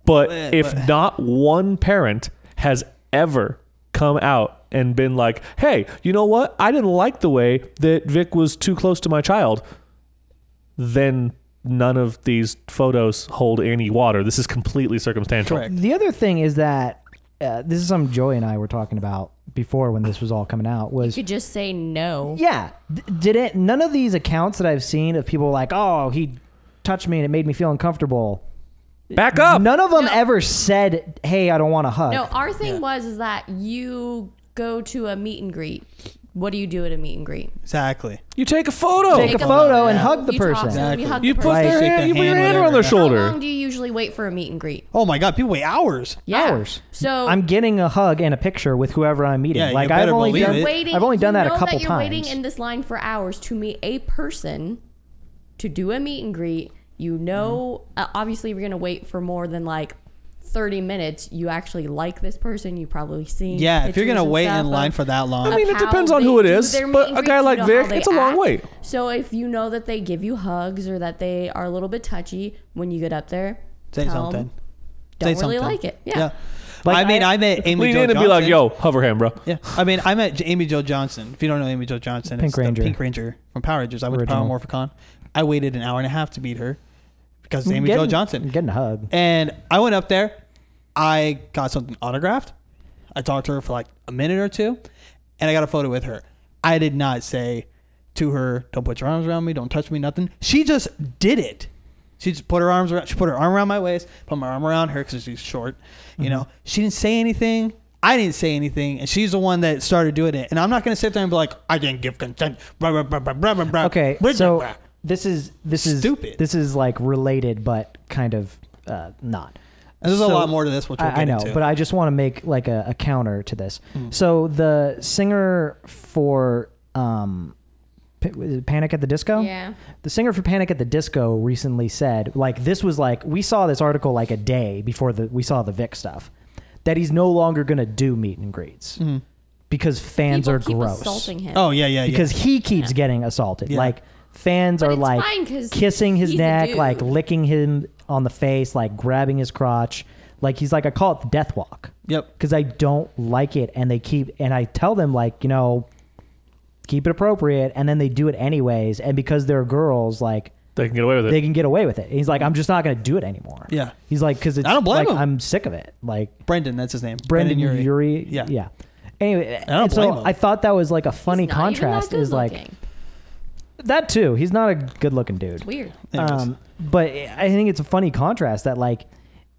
But if not one parent has ever come out and been like, hey, you know what? I didn't like the way that Vic was too close to my child, then none of these photos hold any water. This is completely circumstantial. Correct. The other thing is that this is something Joey and I were talking about before when this was all coming out. Was you could just say no. Yeah. None of these accounts that I've seen of people like, oh, he touched me and it made me feel uncomfortable. Back up. None of them ever said, hey, I don't want a hug. No, our thing is that you go to a meet and greet. What do you do at a meet and greet? Exactly. You take a photo. Take a photo and hug the person. Exactly. You put their hand, you put your hand around their shoulder. How long do you usually wait for a meet and greet? Oh my God, people wait hours. Yeah. Hours. So I'm getting a hug and a picture with whoever I'm meeting. Yeah, like you I've only done that a couple times. You're waiting in this line for hours to meet a person to do a meet and greet. Obviously, we're going to wait for more than like 30 minutes. You actually like this person. You probably seen. Yeah, if you're going to wait in line for that long. I mean, it depends on who it is. But a guy like Vic, it's a long wait. So if you know that they give you hugs or that they are a little bit touchy, when you get up there, say something. Don't really like it. Yeah. Like I met Amy lean Jo in and Johnson. be like, yo, hover hand, bro. Yeah. I mean, I met Amy Jo Johnson. If you don't know Amy Jo Johnson, it's the Pink Ranger from Power Rangers. I went to Power Morphicon. I waited an hour and a half to meet her because it's Amy Jo Johnson. Getting a hug. And I went up there. I got something autographed. I talked to her for like a minute or two, and I got a photo with her. I did not say to her, don't put your arms around me, don't touch me, nothing. She just did it. She just put her arms around. She put her arm around my waist, put my arm around her because she's short. You know, she didn't say anything. I didn't say anything, and she's the one that started doing it. And I'm not going to sit there and be like, I didn't give consent. Blah, blah, blah, blah, blah, blah. Okay, so this is stupid. This is like related, but kind of not. And there's a lot more to this, which we'll get I know, into. but I just want to make like a counter to this. So the singer for Panic at the Disco? Yeah. The singer for Panic at the Disco recently said, like, this was like, we saw this article like a day before we saw the Vic stuff, that he's no longer going to do meet and greets because fans People are keep gross. assaulting him. Oh, yeah. Because he keeps getting assaulted. Yeah. Like, fans But are it's like fine 'cause kissing his he's a neck, dude. like licking him on the face, like grabbing his crotch. Like, he's like, I call it the death walk. Yep. Because I don't like it. And I tell them, like, you know, keep it appropriate. And then they do it anyways. And because they're girls, like, they can get away with it. They can get away with it. And he's like, I'm just not going to do it anymore. Yeah. He's like, because it's I don't blame like, him. I'm sick of it. Like, Brendan, that's his name. Brendan Urie. Yeah. Anyway, I don't blame him. I thought that was like a funny He's not even that contrast. good Is like looking. that too. He's not a good looking dude. Weird. Anyways. But I think it's a funny contrast that, like,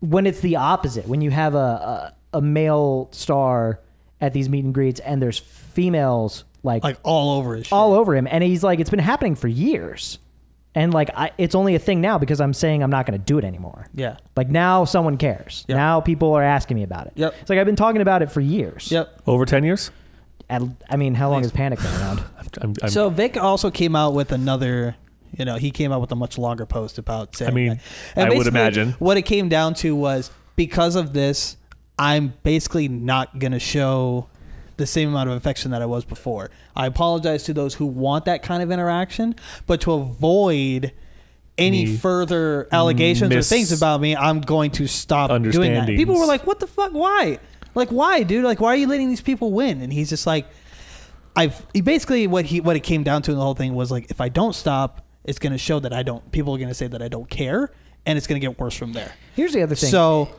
when it's the opposite, when you have a male star at these meet and greets and there's females like all over his shit. all over him, and he's like, it's been happening for years, and like it's only a thing now because I'm saying I'm not going to do it anymore. Yeah. Like now someone cares. Yep. Now people are asking me about it. Yep. It's like I've been talking about it for years. Yep. Over 10 years? I mean, how long has Panic been around? So Vic also came out with another, he came out with a much longer post about saying, I mean, and I would basically imagine. what it came down to was, because of this, I'm basically not going to show the same amount of affection that I was before. I apologize to those who want that kind of interaction, but to avoid any further allegations or things about me, I'm going to stop doing that. People were like, what the fuck? Why? Like, why, dude? Like, why are you letting these people win? And he's just like, basically what it came down to in the whole thing was like, if I don't stop, it's going to show that people are going to say that I don't care, and it's going to get worse from there. Here's the other thing. So,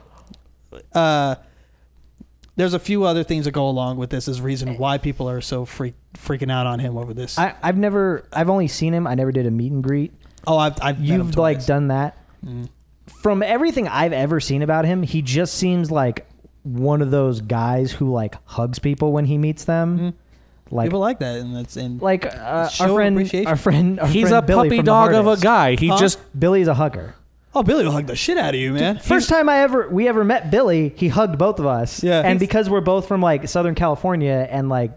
there's a few other things that go along with this as reason why people are so freaking out on him over this. I've only seen him. I never did a meet and greet. Oh, I've You've like done that. From everything I've ever seen about him, he just seems like one of those guys who like hugs people when he meets them. Like people like that, and that's like our friend. He's friend a Billy puppy from dog The of a Hardest. guy. Billy's a hugger. Oh, Billy will hug the shit out of you, man. First time we ever met Billy, he hugged both of us. Yeah. And because we're both from like Southern California and like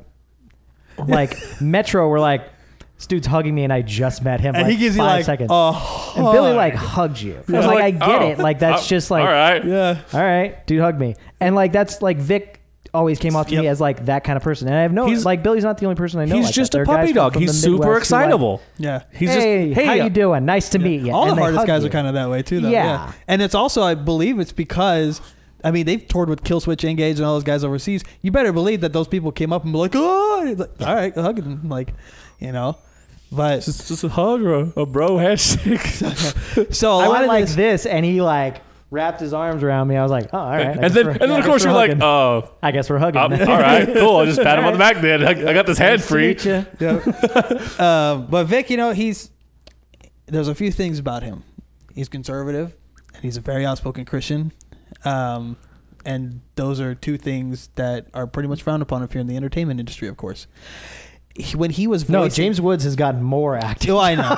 Metro, we're like, this dude's hugging me and I just met him. And like he gives 5 you like, seconds. oh, and Billy like hugs you. I was like, I get it. Like that's just like, all right. Yeah. all right, dude, hug me. And like that's like Vic always came off to me as like that kind of person. And I have like Billy's not the only person I know. He's like just that. a There are puppy guys dog. from He's the super Midwest who, excitable. Yeah. He's hey, just, how you doing? Nice to meet you. All And the they hardest hug guys you. are kind of that way too, though. Yeah. And it's also, I believe it's because, I mean, they've toured with Killswitch Engage and all those guys overseas. You better believe that those people came up and were like, oh, like, all right, hug him. Like, but It's just a hug or a bro handshake. so I I went like this, and he like wrapped his arms around me. I was like, oh, all right. and then of course you're like, oh, I guess we're hugging. all right, cool. I'll just pat him on the back then. I got this hand free. But Vic, there's a few things about him. He's conservative, and he's a very outspoken Christian. And those are two things that are pretty much frowned upon if you're in the entertainment industry, of course. When he was voicing, James Woods has gotten more acting. Oh, I know.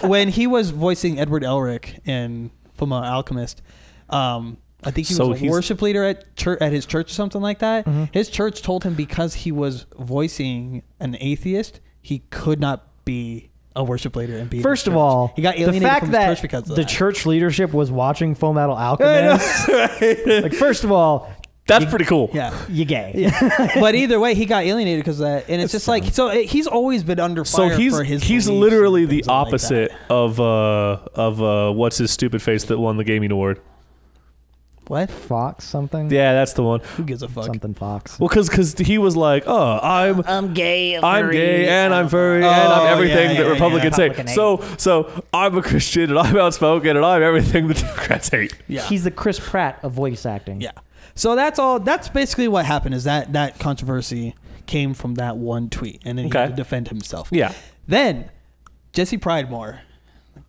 when he was voicing Edward Elric in Fullmetal Alchemist, I think he was a worship leader at his church or something like that. Mm-hmm. His church told him because he was voicing an atheist, he could not be a worship leader and be. First of all, he got alienated the fact from his that church because of the that. church leadership was watching Fullmetal Alchemist. Like, first of all, That's pretty cool. Yeah, you gay. Yeah. But either way, he got alienated because of that, and it's just like he's always been under fire for his. He's beliefs literally and the things like opposite of what's his stupid face that won the gaming award. What? Fox something? Yeah, that's the one. Who gives a fuck? Something Fox. Well, because he was like, oh, I'm gay, I'm gay, and I'm furry, and I'm everything that Republicans hate. So I'm a Christian, and I'm outspoken, and I'm everything the Democrats hate. Yeah. He's the Chris Pratt of voice acting. Yeah. So that's basically what happened. Is that controversy came from that one tweet, and then he had to defend himself. Yeah. Then Jessie Pridemore,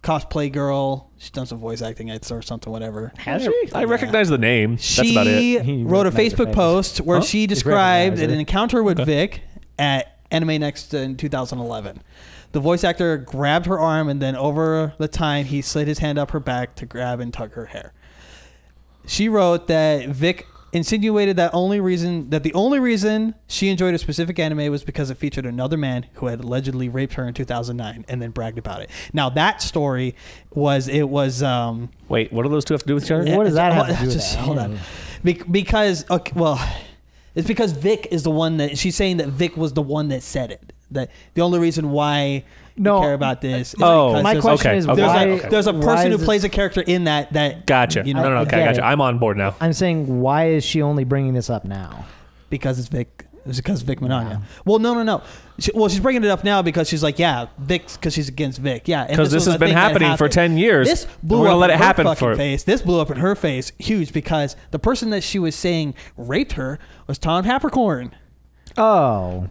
cosplay girl, she's done some voice acting or something, whatever. Has she? I recognize the name. That's about it. She wrote a Facebook post where she described an encounter with Vic at Anime Next in 2011. The voice actor grabbed her arm, and then over the time, he slid his hand up her back to grab and tug her hair. She wrote that Vic insinuated that the only reason she enjoyed a specific anime was because it featured another man who had allegedly raped her in 2009, and then bragged about it. Now that story was Wait, what do those two have to do with each other? What does that have to do with just that? hold on. Because it's because Vic is the one that she's saying that Vic was the one that said it. That the only reason why you care about this is because my question is there's a person who plays a character in that Gotcha. No, okay, gotcha. I'm on board now. I'm saying, why is she only bringing this up now? Because it's Vic. It's because Vic Mignogna. Yeah. Well, no. She's bringing it up now because she's like, Vic, because she's against Vic. Yeah, because this has been happening for 10 years. This blew up in her fucking face. This blew up in her face huge because the person that she was saying raped her was Tom Hapercorn. Oh.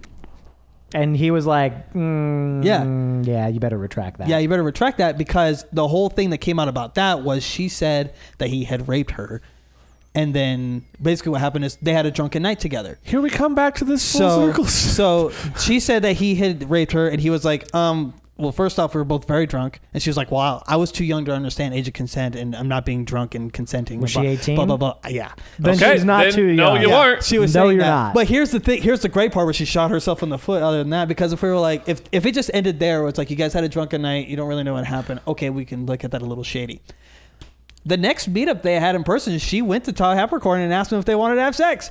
And he was like, yeah, you better retract that. Yeah, you better retract that, because the whole thing that came out about that was she said that he had raped her. And then basically what happened is they had a drunken night together. Here we come back to this full circle. So she said that he had raped her, and he was like, well, first off, we were both very drunk. And she was like, well, I was too young to understand age of consent, and I'm not being drunk and consenting. Was she 18? Blah, blah, blah. Yeah. Then she's not too young. No, you weren't. She was no, saying you're that. not. But here's the thing. Here's the great part where she shot herself in the foot other than that, because if we were like, if it just ended there, where it's like you guys had a drunken night, you don't really know what happened, okay, we can look at that a little shady. The next meetup they had in person, she went to Todd Habercorn and asked him if they wanted to have sex.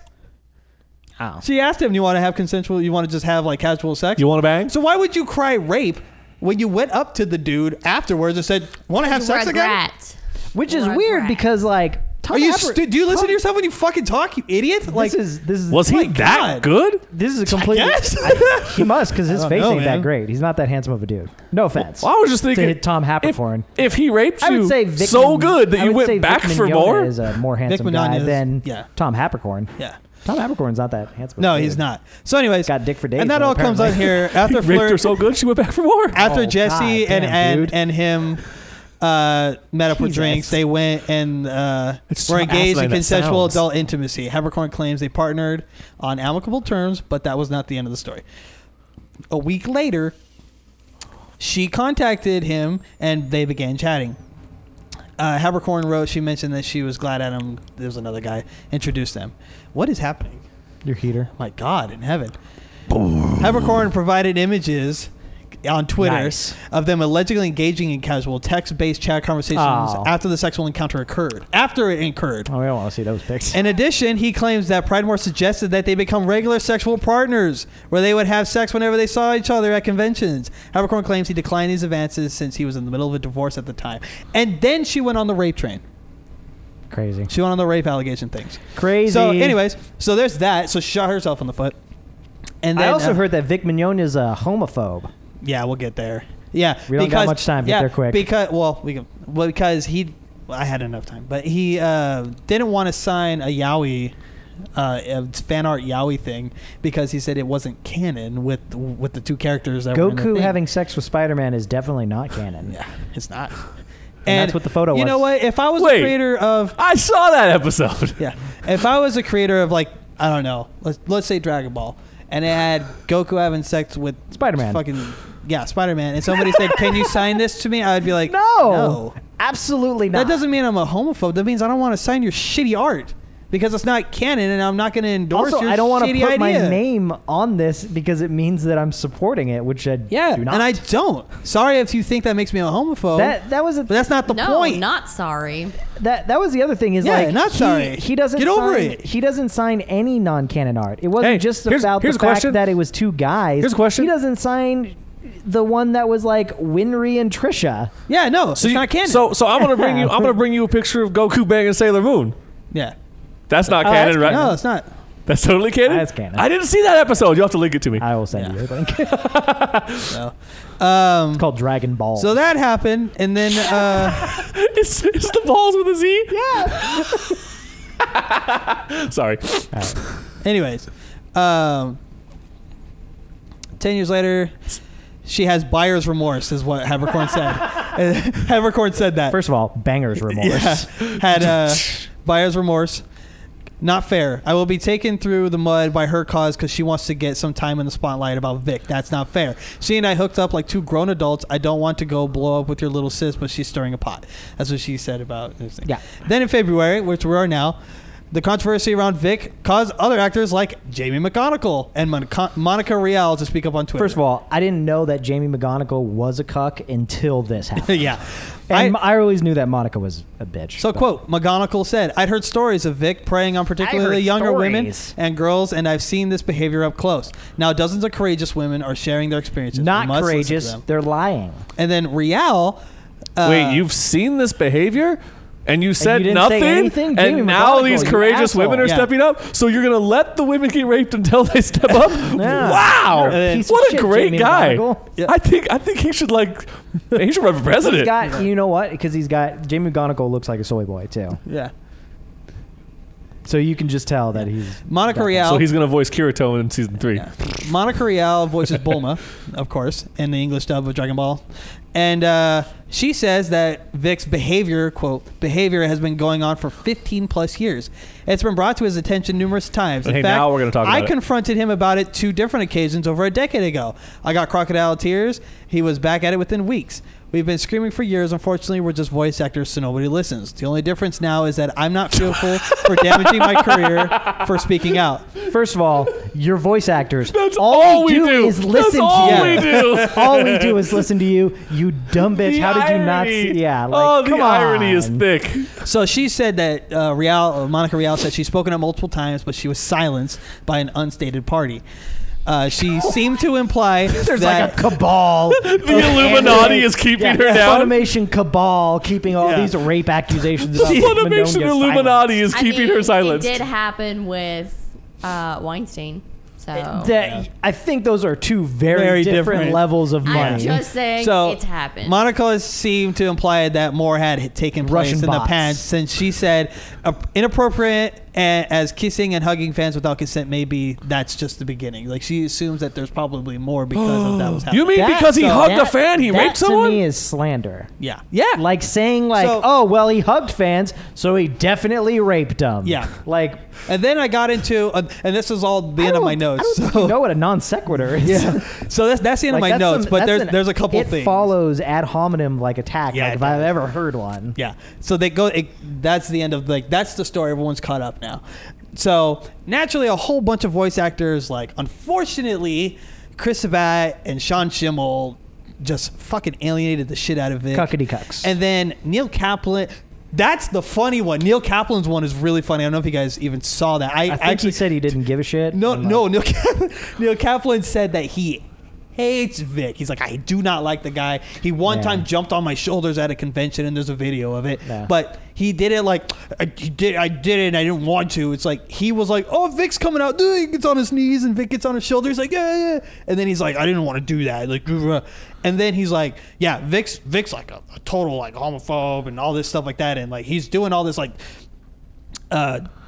Oh. She asked him, you want to have consensual, you want to just have like casual sex? You want to bang? So why would you cry rape when you went up to the dude afterwards and said, want to have sex again? Which is weird because like, do you listen to yourself when you fucking talk, you idiot? Like, this is was he that good? This is a completely. He must, because his face ain't that great. He's not that handsome of a dude. No offense. Well, I was just thinking, to Tom Habercorn. If he raped I would you say Vic so good that you went back Vic for Mignogna more, is a more handsome guy than Tom Habercorn. Yeah. Tom Habercorn's not that handsome. No, he's not. So, anyways, got dick for days. And that all comes out here after he raped her so good she went back for more. After Jesse God, and him met up with drinks, they went and were engaged in consensual adult intimacy. Habercorn claims they partnered on amicable terms, but that was not the end of the story. A week later, she contacted him and they began chatting. Habercorn wrote, she mentioned that she was glad Adam, there was another guy, introduced them. What is happening? Your heater. My God in heaven. Habercorn provided images on Twitter of them allegedly engaging in casual text-based chat conversations after the sexual encounter occurred. After it occurred. Oh, we don't want to see those pics. In addition, he claims that Pridemore suggested that they become regular sexual partners, where they would have sex whenever they saw each other at conventions. Habercorn claims he declined these advances since he was in the middle of a divorce at the time. And then she went on the rape train. Crazy. She went on the rape allegation things. Crazy. So, anyways, so there's that. So she shot herself in the foot. And then, I also heard that Vic Mignogna is a homophobe. Yeah, we'll get there. Yeah, we don't got much time. Get there quick. Because I had enough time, but he didn't want to sign a yaoi, fan art yaoi thing, because he said it wasn't canon with the two characters that were in the Goku thing. having sex with Spider-Man is definitely not canon. Yeah, it's not. And that's what the photo was. You know what? If I was a creator of, I saw that episode. Yeah, if I was a creator of, like, I don't know, let's say Dragon Ball, and it had Goku having sex with Spider-Man. Spider-Man, and somebody said, "Can you sign this to me?" I would be like, "No, absolutely not." That doesn't mean I'm a homophobe. That means I don't want to sign your shitty art because it's not canon, and I'm not going to endorse also, your shitty idea. I don't want to put my name on this because it means that I'm supporting it, which I do not. And I don't. Sorry if you think that makes me a homophobe. But that's not the point. No, not sorry. That was the other thing is not sorry. He doesn't get over it. He doesn't sign any non-canon art. It wasn't just about the fact that it was two guys. Here's a question. He doesn't sign the one that was like Winry and Trisha. Yeah, no, it's not canon. So I'm gonna bring you a picture of Goku banging Sailor Moon. Yeah. That's not canon, right? No, it's not. That's totally canon? That's canon. I didn't see that episode. You'll have to link it to me. I will send you a link. So, it's called Dragon Ball. So that happened, and then... it's the balls with a Z? Yeah. Sorry. Right. Anyways, 10 years later... She has buyer's remorse, is what Habercorn said. Habercorn said that. First of all, banger's remorse. Yeah. Had buyer's remorse. Not fair. I will be taken through the mud by her cause because she wants to get some time in the spotlight about Vic. That's not fair. She and I hooked up like two grown adults. I don't want to go blow up with your little sis, but she's stirring a pot. That's what she said about this thing. Yeah. Then in February, which we are now, the controversy around Vic caused other actors like Jamie McGonigal and Monica Rial to speak up on Twitter. First of all, I didn't know that Jamie McGonigal was a cuck until this happened. Yeah. And I always knew that Monica was a bitch. So, quote, McGonigal said, I'd heard stories of Vic preying on particularly younger women and girls, and I've seen this behavior up close. Now, dozens of courageous women are sharing their experiences. Not courageous. They're lying. And then Rial... Wait, you've seen this behavior? And you said nothing, and now these courageous women are stepping up. So you're gonna let the women get raped until they step up? Yeah. Wow, what a great Jamie guy! Yeah. I think he should he should run for president. You know what? Because Jamie McGonigal looks like a soy boy too. Yeah. So you can just tell that he's Monica Rial. So he's going to voice Kirito in season 3. Yeah. Monica Rial voices Bulma, of course, in the English dub of Dragon Ball. And she says that Vic's behavior, quote, behavior has been going on for 15 plus years. It's been brought to his attention numerous times. In hey, fact, now we're going to talk about I it. confronted him about it 2 different occasions over a decade ago. I got crocodile tears. He was back at it within weeks. We've been screaming for years. Unfortunately, we're just voice actors, so nobody listens. The only difference now is that I'm not fearful for damaging my career for speaking out. First of all, you're voice actors. That's all we do. Is listen That's to all you. we do. All we do is listen to you. You dumb bitch. The How did you not irony. see? Yeah. Like, the come irony is on. thick. So she said that Monica Rial said she's spoken up multiple times, but she was silenced by an unstated party. She seemed to imply There's that like a cabal. The Illuminati is keeping her down. Funimation cabal keeping all Yeah. these rape accusations. The about Funimation Mignogna Illuminati is I keeping mean, her silenced. It did happen with Weinstein. So I think those are 2 very, Very different different. levels of I'm money. just saying So it's happened. Monica seemed to imply that more had taken place Russian in the bots. past, since she said inappropriate as kissing and hugging fans without consent may be, that's just the beginning. Like, she assumes that there's probably more because of that was happening. You mean That- because he so hugged that- a fan, he that raped someone? to me is slander. Yeah. Like saying like, So- oh, well, he hugged fans, so he definitely raped them. Yeah. Like, And then I got into, and this is all the end of my notes. I don't think so you know what a non sequitur is. yeah. So that's the end of my Like, that's notes. some- But that's there's a couple it things. follows ad hominem like attack. Yeah, like it if I've does. ever heard one. Yeah. So they go. That's the end of that's the story. Everyone's caught up now. So naturally, a whole bunch of voice actors, like, unfortunately, Chris Sabat and Sean Schimmel just fucking alienated the shit out of it. Cuckity cucks. And then Neil Kaplan. That's the funny one. Neil Kaplan's one is really funny. I don't know if you guys even saw that. I think actually he said he didn't give a shit. No, I'm like, no. Neil Kaplan said that he hates Vic. He's like, I do not like the guy. He one Yeah. time jumped on my shoulders at a convention, and there's a video of it. Yeah. But he did it like, I did it, and I didn't want to. It's like, he was like, oh, Vic's coming out. He gets on his knees, and Vic gets on his shoulders. Like, yeah. And then he's like, I didn't want to do that. Like, and then he's like, yeah, Vic's like a total like homophobe and all this stuff like that, and like he's doing all this like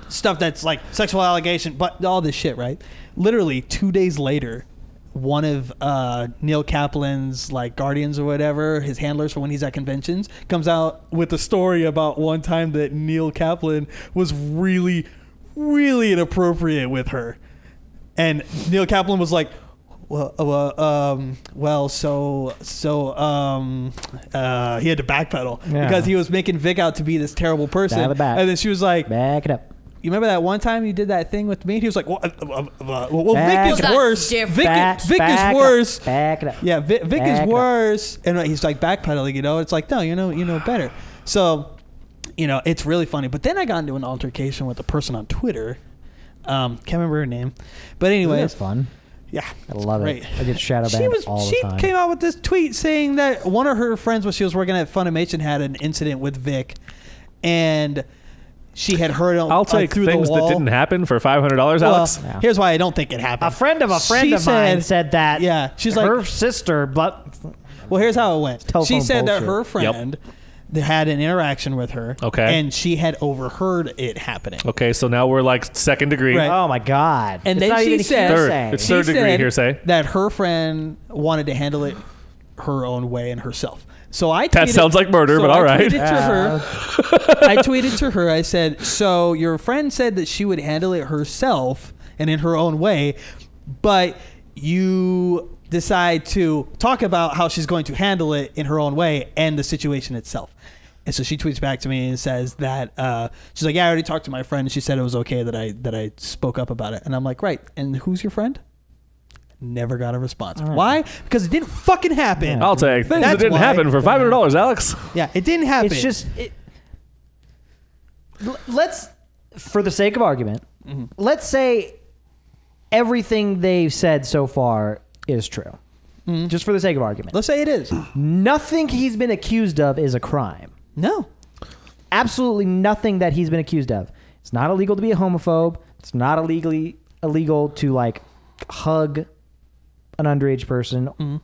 stuff that's like sexual allegation, but all this shit, right? Literally 2 days later, one of Neil Kaplan's like guardians or whatever, his handlers for when he's at conventions, comes out with a story about one time that Neil Kaplan was really, really inappropriate with her, and Neil Kaplan was like, he had to backpedal Yeah. because he was making Vic out to be this terrible person. Dial it back. And then she was like, Back it up. you remember that one time you did that thing with me? And he was like, well, Back Vic is it up. worse. Different. Vic Back is it up. worse. Back it up. Yeah, Vic Back is it up. worse. And he's like backpedaling, It's like, no, you know better. So, it's really funny. But then I got into an altercation with a person on Twitter. Can't remember her name. But anyway. That's fun. Yeah. I love great. it. I get shadow banned all the time. She came out with this tweet saying that one of her friends when she was working at Funimation had an incident with Vic, and she had heard him I'll take through things the wall. that didn't happen for $500, Well, Alex. Yeah. here's why I don't think it happened. A friend of a friend She of mine said that. Yeah, she's like, her sister. But well, here's how it went. Telephone She said that bullshit. her friend had an interaction with her. Okay. And she had overheard it happening. Okay, so now we're like second degree. Right. oh my god! And It's then not she even said- hearsay. Third. It's She third degree said hearsay. that her friend wanted to handle it her own way and herself. So I That tweeted- sounds like murder, so but all I right. tweeted to her. I tweeted to her. I said, "So your friend said that she would handle it herself and in her own way, but you decide to talk about how she's going to handle it in her own way and the situation itself." And so she tweets back to me and says that she's like, "Yeah, I already talked to my friend, and she said it was okay that I spoke up about it." And I'm like, "Right. And who's your friend?" Never got a response. right. Why? Because it didn't fucking happen. Yeah. I'll take things That's that didn't why. happen for $500, Alex. Yeah, it didn't happen. It's just let's, for the sake of argument, let's say everything they've said so far is true. Just for the sake of argument, Let's say it is. nothing he's been accused of is a crime. No. Absolutely nothing that he's been accused of. It's not illegal to be a homophobe. It's not illegal to like hug an underage person,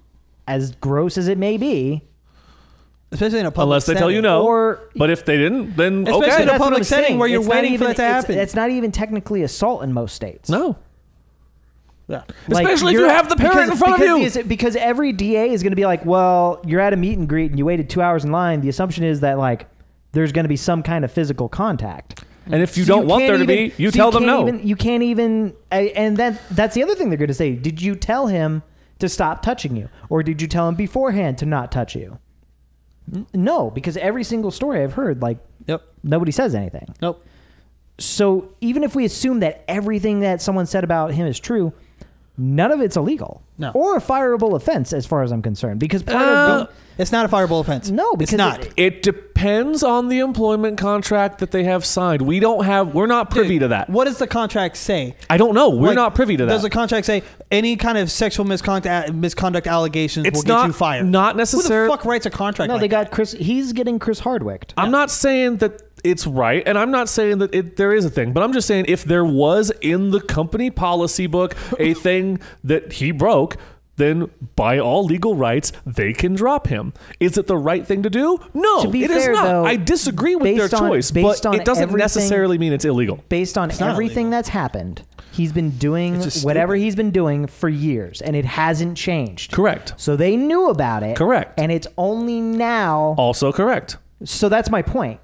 as gross as it may be. especially in a public unless they tell you setting. no. Or- But if they didn't, then Especially okay. in a That's what public I'm setting saying. where you're It's not waiting for even- that to happen. It's not even technically assault in most states. No. Yeah. Especially if you're- you have the parent in front of you. Because every DA is going to be like, well, you're at a meet and greet and you waited 2 hours in line. The assumption is that like there's going to be some kind of physical contact. And if you So don't want there can't to even- be, you so tell them can't no. even- you can't even, and that's the other thing they're going to say. Did you tell him to stop touching you, or did you tell him beforehand to not touch you? No, because every single story I've heard, like, Yep. nobody says anything. Nope. So even if we assume that everything that someone said about him is true, none of it's illegal. No. Or a fireable offense as far as I'm concerned. Because part of It's not a fireable offense. No, because it's not. It depends on the employment contract that they have signed. We're not privy to that. What does the contract say? I don't know. We're Like, not privy to that. Does the contract say any kind of sexual misconduct allegations will get you fired? Not Who necessarily. the fuck writes a contract? no, like they that? got Chris. He's getting Chris Hardwicked. I'm not saying that it's right, and I'm not saying that there is a thing, but I'm just saying if there was in the company policy book a thing that he broke, then by all legal rights, they can drop him. Is it the right thing to do? No, To be it is fair, not. though, I disagree with their based on- choice, based but on it doesn't everything- necessarily mean it's illegal. Based on not everything illegal. that's happened, he's been doing It's just whatever stupid. he's been doing for years, and it hasn't changed. Correct. So they knew about it. Correct. And it's only now. Also correct. So that's my point.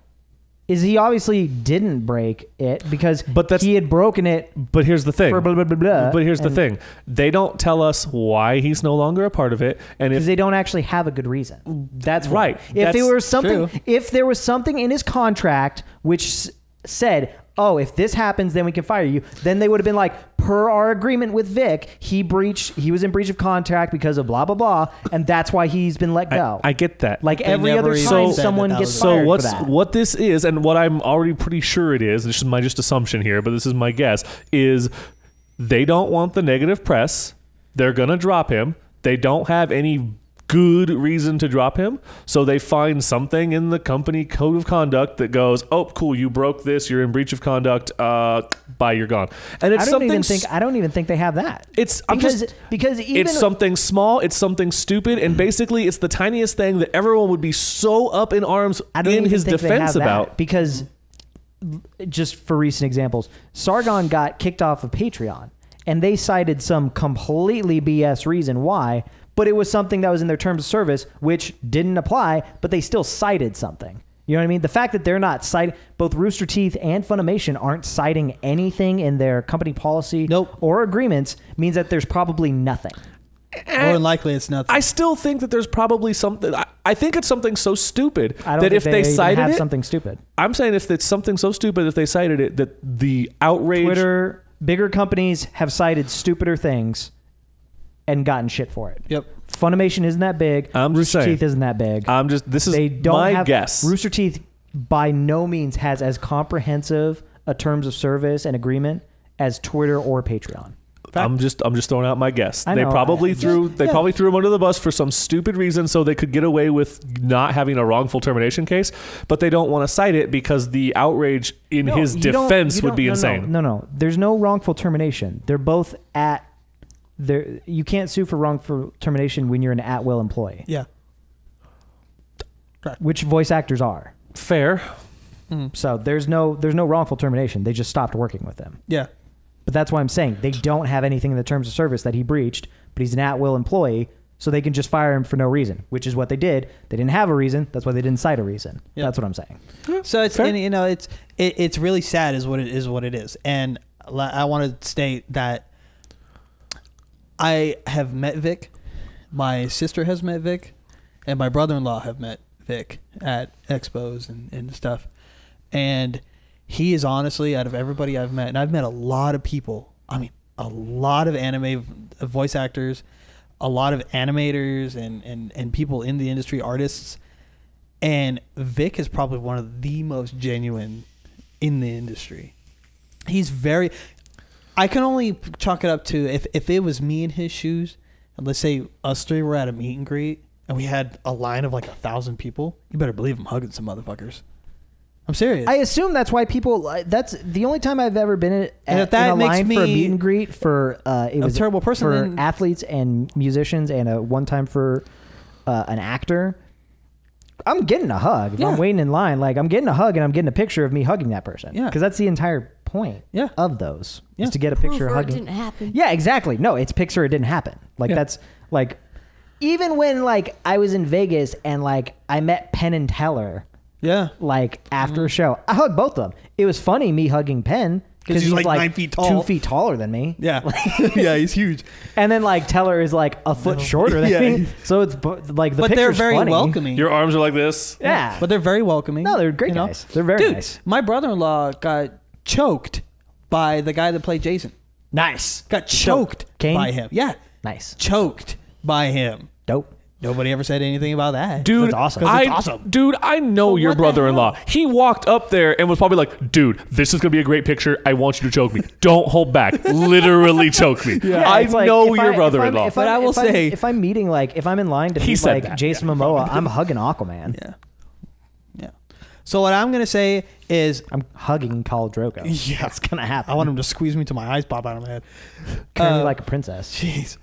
Is he obviously didn't break it because But that's- he had broken it But here's the thing. for blah, blah, blah, blah. But here's the and- thing. They don't tell us why he's no longer a part of it. And Because if they don't actually have a good reason. That's why. Right. If That's there was something, true. if there was something in his contract which said, "Oh, if this happens, then we can fire you," then they would have been like, "Per our agreement with Vic, he was in breach of contract because of blah blah blah, and that's why he's been let go." I get that. like They every never other even time said someone that gets was So fired what's for that. what this is, and what I'm already pretty sure it is. This is my just assumption here, but this is my guess. Is they don't want the negative press. They're gonna drop him. They don't have any good reason to drop him, so they find something in the company code of conduct that goes, "Oh, cool, you broke this. You're in breach of conduct. Bye, you're gone." And it's I don't something. even think they have that. It's because even it's something small, it's something stupid, and basically it's the tiniest thing that everyone would be so up in arms I don't in even his think they defense have that, about. because just for recent examples, Sargon got kicked off of Patreon and they cited some completely BS reason why, but it was something that was in their terms of service which didn't apply, but they still cited something. You know what I mean? The fact that they're not citing, both Rooster Teeth and Funimation aren't citing anything in their company policy Nope. or agreements means that there's probably nothing. More than likely, it's nothing. I still think that there's probably something. I think it's something so stupid I don't that think if they even cited have it, something stupid. I'm saying if it's something so stupid if they cited it, that the outrage. Twitter, bigger companies have cited stupider things and gotten shit for it. Yep. Funimation isn't that big. I'm just Rooster saying. Teeth isn't that big. This is They don't my have, guess. Rooster Teeth by no means has as comprehensive a terms of service and agreement as Twitter or Patreon. I'm just throwing out my guess. I They know. probably threw Yeah. him under the bus for some stupid reason so they could get away with not having a wrongful termination case, but they don't want to cite it because the outrage in No, his you don't- defense you would don't- be no, insane. No. There's no wrongful termination. They're both at there. You can't sue for wrongful termination when you're an at-will employee, Yeah. which voice actors are. Fair. So there's no wrongful termination. They just stopped working with him. Yeah. But that's why I'm saying they don't have anything in the terms of service that he breached, but he's an at-will employee, so they can just fire him for no reason, which is what they did. They didn't have a reason. That's why they didn't cite a reason. Yeah. That's what I'm saying. So it's Fair. and, it's really sad is what it is. And I want to state that I have met Vic, my sister has met Vic, and my brother-in-law have met Vic at expos and stuff. And he is honestly, out of everybody I've met, and I've met a lot of people, I mean, a lot of anime voice actors, a lot of animators and people in the industry, artists, and Vic is probably one of the most genuine in the industry. He's very... I can only chalk it up to if it was me in his shoes, and let's say us three were at a meet and greet, and we had a line of like 1,000 people, you better believe I'm hugging some motherfuckers. I'm serious. I assume that's why people. That's the only time I've ever been And if in that a makes line for a me meet and greet for it was terrible person, for then- athletes and musicians, and one time for an actor. I'm getting a hug. If I'm waiting in line, like I'm getting a hug and I'm getting a picture of me hugging that person. Yeah. Because that's the entire point of those. Is to get a picture of hugging. It didn't happen. Yeah, exactly. No, it's picture it didn't happen. Like that's like even when like I was in Vegas and like I met Penn and Teller. Yeah. Like after a show, I hugged both of them. It was funny me hugging Penn because he's like 9 feet tall, 2 feet taller than me. Yeah. Yeah, he's huge. And then like Teller is like a foot shorter than me. So it's like the but they're very funny. welcoming. Your arms are like this. Yeah. But they're very welcoming. No, they're great guys. They're very Dude, nice. my brother-in-law got choked by the guy that played Jason. Nice. Got choked Kane? by him. Yeah. Nice. Choked by him. Dope. Nobody ever said anything about that. Dude, That's awesome. Dude, I know your what the brother-in-law. He walked up there and was probably like, dude, this is going to be a great picture. I want you to choke me. Don't hold back. Literally choke me. I it's like, know if your I- brother-in-law. if I'm meeting like if I'm in line to He meet said like that. Jason Momoa, I'm hugging Aquaman. Yeah. Yeah. So what I'm going to say is I'm hugging Khal Drogo. Yeah. It's gonna happen. I want him to squeeze me till my eyes pop out of my head. Carry me like a princess. Jeez.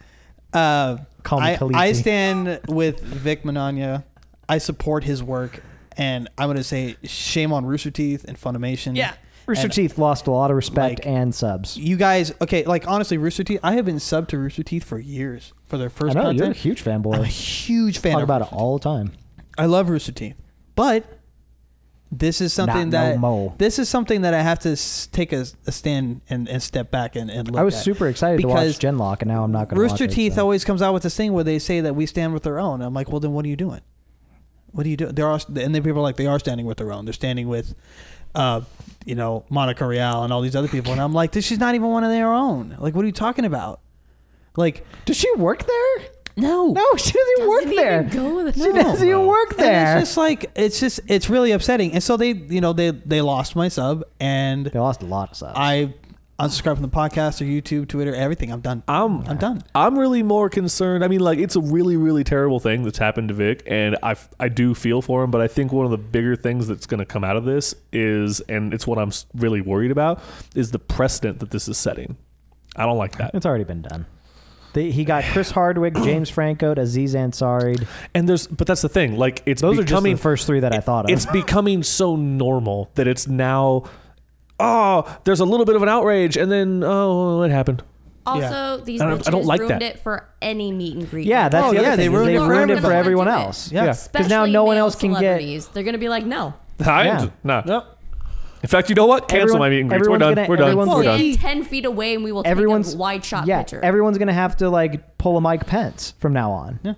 Call me I Khaleesi. stand with Vic Mignogna. I support his work, and I'm going to say shame on Rooster Teeth and Funimation. Yeah. Rooster And Teeth lost a lot of respect like, and subs. You guys, okay, like honestly, Rooster Teeth, I have been subbed to Rooster Teeth for years for their I first know you're a content. huge I'm a fanboy. huge fan Talk of about Rooster it all the time. Teeth. I love Rooster Teeth. But this is something Not no that mo. this is something that I have to take a stand and step back and look I was at. super excited to watch Because Genlock, and now I'm not going to watch Rooster it. Teeth so. always comes out with this thing where they say that we stand with their own. I'm like, well, then what are you doing? What are you doing? And then people are like, they are standing with their own. They're standing with, Monica Real and all these other people. And I'm like, she's not even one of their own. Like, what are you talking about? Like, Does she work there? no. No, she doesn't work there. She doesn't even work And there. it's really upsetting. And so they lost my sub, and They lost a lot of subs. I unsubscribed from the podcast or YouTube, Twitter, everything. I'm done. I'm done. I'm really more concerned. I mean, like, it's a really, really terrible thing that's happened to Vic, and I do feel for him, but I think one of the bigger things that's going to come out of this is, and it's what I'm really worried about, is the precedent that this is setting. I don't like that. It's already been done. He got Chris Hardwick, James Franco, Aziz Ansari. But that's the thing. Like, it's Those are just becoming the first three that I thought of. It's becoming so normal that it's now, there's a little bit of an outrage, and then, what happened? Also, these I bitches don't like ruined that. it for any meet and greet. Yeah, that's Oh, the other yeah, thing. they ruined it for ruined it for everybody. everyone Do it. else. Yeah. Because now no one else can get. celebrities. They're gonna be like, no. Yeah. Nah. Yep. In fact, you know what? Cancel Everyone- my meet and greets. We're everyone's done. gonna- We're done. everyone's We're gonna- done. Stand 10 feet away and we will take Everyone's a wide shot yeah, picture. everyone's gonna have to like pull a Mike Pence from now on. Yeah.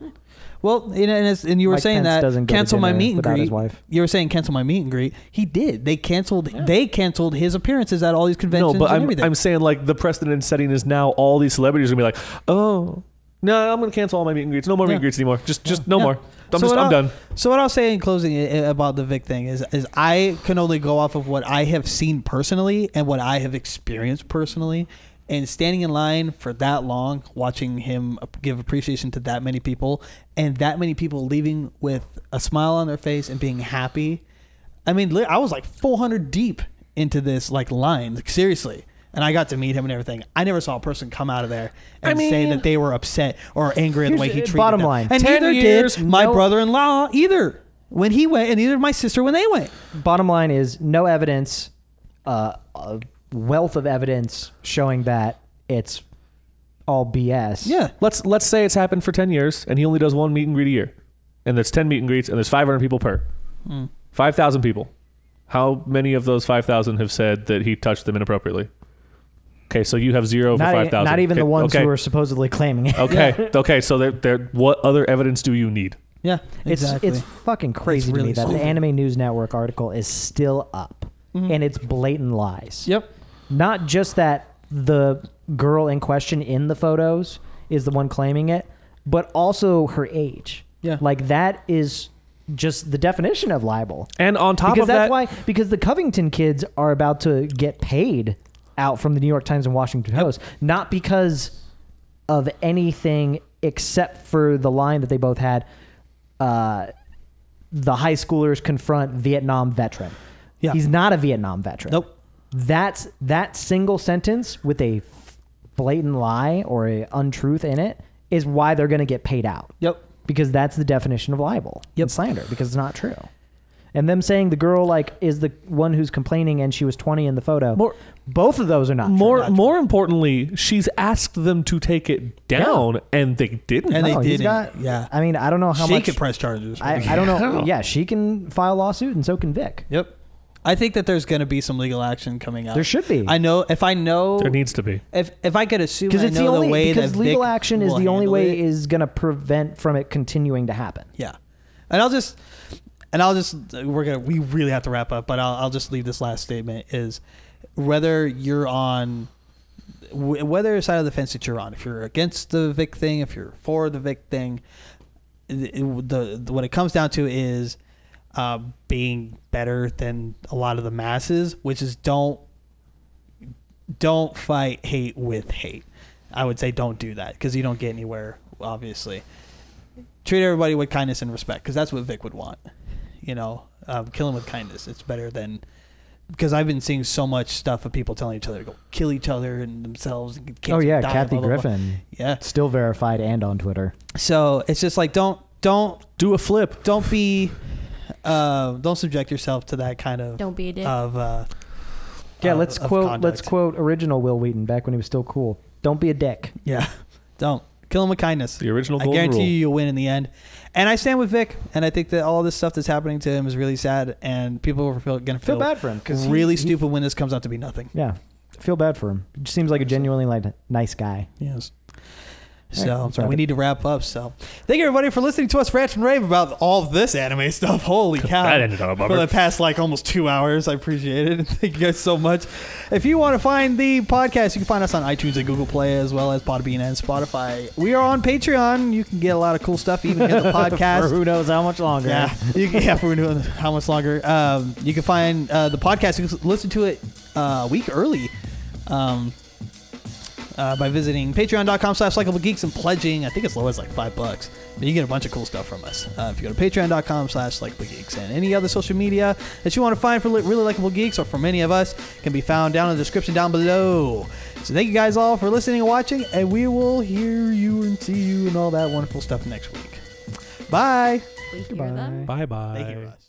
Well, and you were Mike saying Pence that doesn't go to cancel my dinner meet and without greet. his wife. You were saying cancel my meet and greet. He did. They canceled. They canceled his appearances at all these conventions. No, but and everything. I'm saying, like, the precedent setting is now all these celebrities are going to be like, oh, no, I'm going to cancel all my meet and greets. No more meet and greets anymore. Just no more. I'm done. So what I'll say in closing about the Vic thing is I can only go off of what I have seen personally and what I have experienced personally. And standing in line for that long, watching him give appreciation to that many people, and that many people leaving with a smile on their face and being happy. I mean, I was like 400 deep into this line, like, seriously. And I got to meet him and everything. I never saw a person come out of there and say that they were upset or angry at the way he treated bottom them. line. And 10 neither years, did my no- brother-in-law either when he went, and neither did my sister when they went. Bottom line is no evidence, a wealth of evidence showing that it's all BS. Yeah. Let's say it's happened for 10 years, and he only does one meet and greet a year. And there's 10 meet and greets, and there's 500 people per. 5,000 people. How many of those 5,000 have said that he touched them inappropriately? Okay, so you have 0 for 5,000. Not even okay, the ones okay. who are supposedly claiming it. Okay, so what other evidence do you need? Yeah, exactly. It's fucking crazy It's to me really that the stupid. Anime News Network article is still up, and it's blatant lies. Yep. Not just that the girl in question in the photos is the one claiming it, but also her age. Yeah. Like that is just the definition of libel. And on top Because of that's that, why because the Covington kids are about to get paid out from the New York Times and Washington Post, not because of anything except for the line that they both had. The high schoolers confront Vietnam veteran. Yeah. He's not a Vietnam veteran. Nope. That's that single sentence with a blatant lie or a untruth in it is why they're going to get paid out. Yep. because that's the definition of libel Yep. and slander, because it's not true. And them saying the girl like is the one who's complaining and she was 20 in the photo. Both of those are not true. More importantly, she's asked them to take it down, and they didn't. And No, they he's didn't. got- Yeah. I mean, I don't know how She much. could press charges. I don't know. Yeah, she can file a lawsuit, and so can Vic. Yep. I think that there's going to be some legal action coming out. There should be. I know. If I know. There needs to be. If I could assume, Because I it's know the only way because that legal Vic action is will the only handle way it. is going to prevent from it continuing to happen. Yeah, and I'll just we really have to wrap up, but I'll just leave this last statement is whether you're on whether side of the fence that you're on, if you're against the Vic thing, if you're for the Vic thing, what it comes down to is being better than a lot of the masses, which is don't fight hate with hate. I would say don't do that because you don't get anywhere, obviously. Treat everybody with kindness and respect because that's what Vic would want. You know, kill him with kindness. It's better than... Because I've been seeing so much stuff of people telling each other to go kill each other and themselves. And Oh yeah, die, Kathy blah, blah, blah. Griffin. Yeah. Still verified and on Twitter. So it's just like don't Do a flip. don't subject yourself to that kind of Don't be a dick. Yeah, let's of quote conduct. original Will Wheaton back when he was still cool. Don't be a dick. Yeah, don't kill him with kindness. The original I golden guarantee rule. you you'll win in the end. And I stand with Vic, and I think that all this stuff that's happening to him is really sad, and people are going to Feel bad for him because really stupid when this comes out to be nothing. Yeah, feel bad for him. He seems like a genuinely nice guy. Yes. All right, So let's wrap we it. need to wrap up. So thank you everybody for listening to us rant and rave about all of this anime stuff. Holy cow! That ended on a For bummer. the past like almost 2 hours, I appreciate it. Thank you guys so much. If you want to find the podcast, you can find us on iTunes and Google Play as well as Podbean and Spotify. We are on Patreon. You can get a lot of cool stuff, even hear the podcast. For who knows how much longer. Yeah, for who knows how much longer. You can find the podcast. You can listen to it a week early. By visiting patreon.com/likablegeeks and pledging, I think it's low as like $5. But you get a bunch of cool stuff from us. If you go to patreon.com/likablegeeks, and any other social media that you want to find for Really Likable Geeks or from any of us can be found down in the description down below. So thank you guys all for listening and watching, and we will hear you and see you and all that wonderful stuff next week. Bye. We hear them. Bye. Bye-bye. They hear us.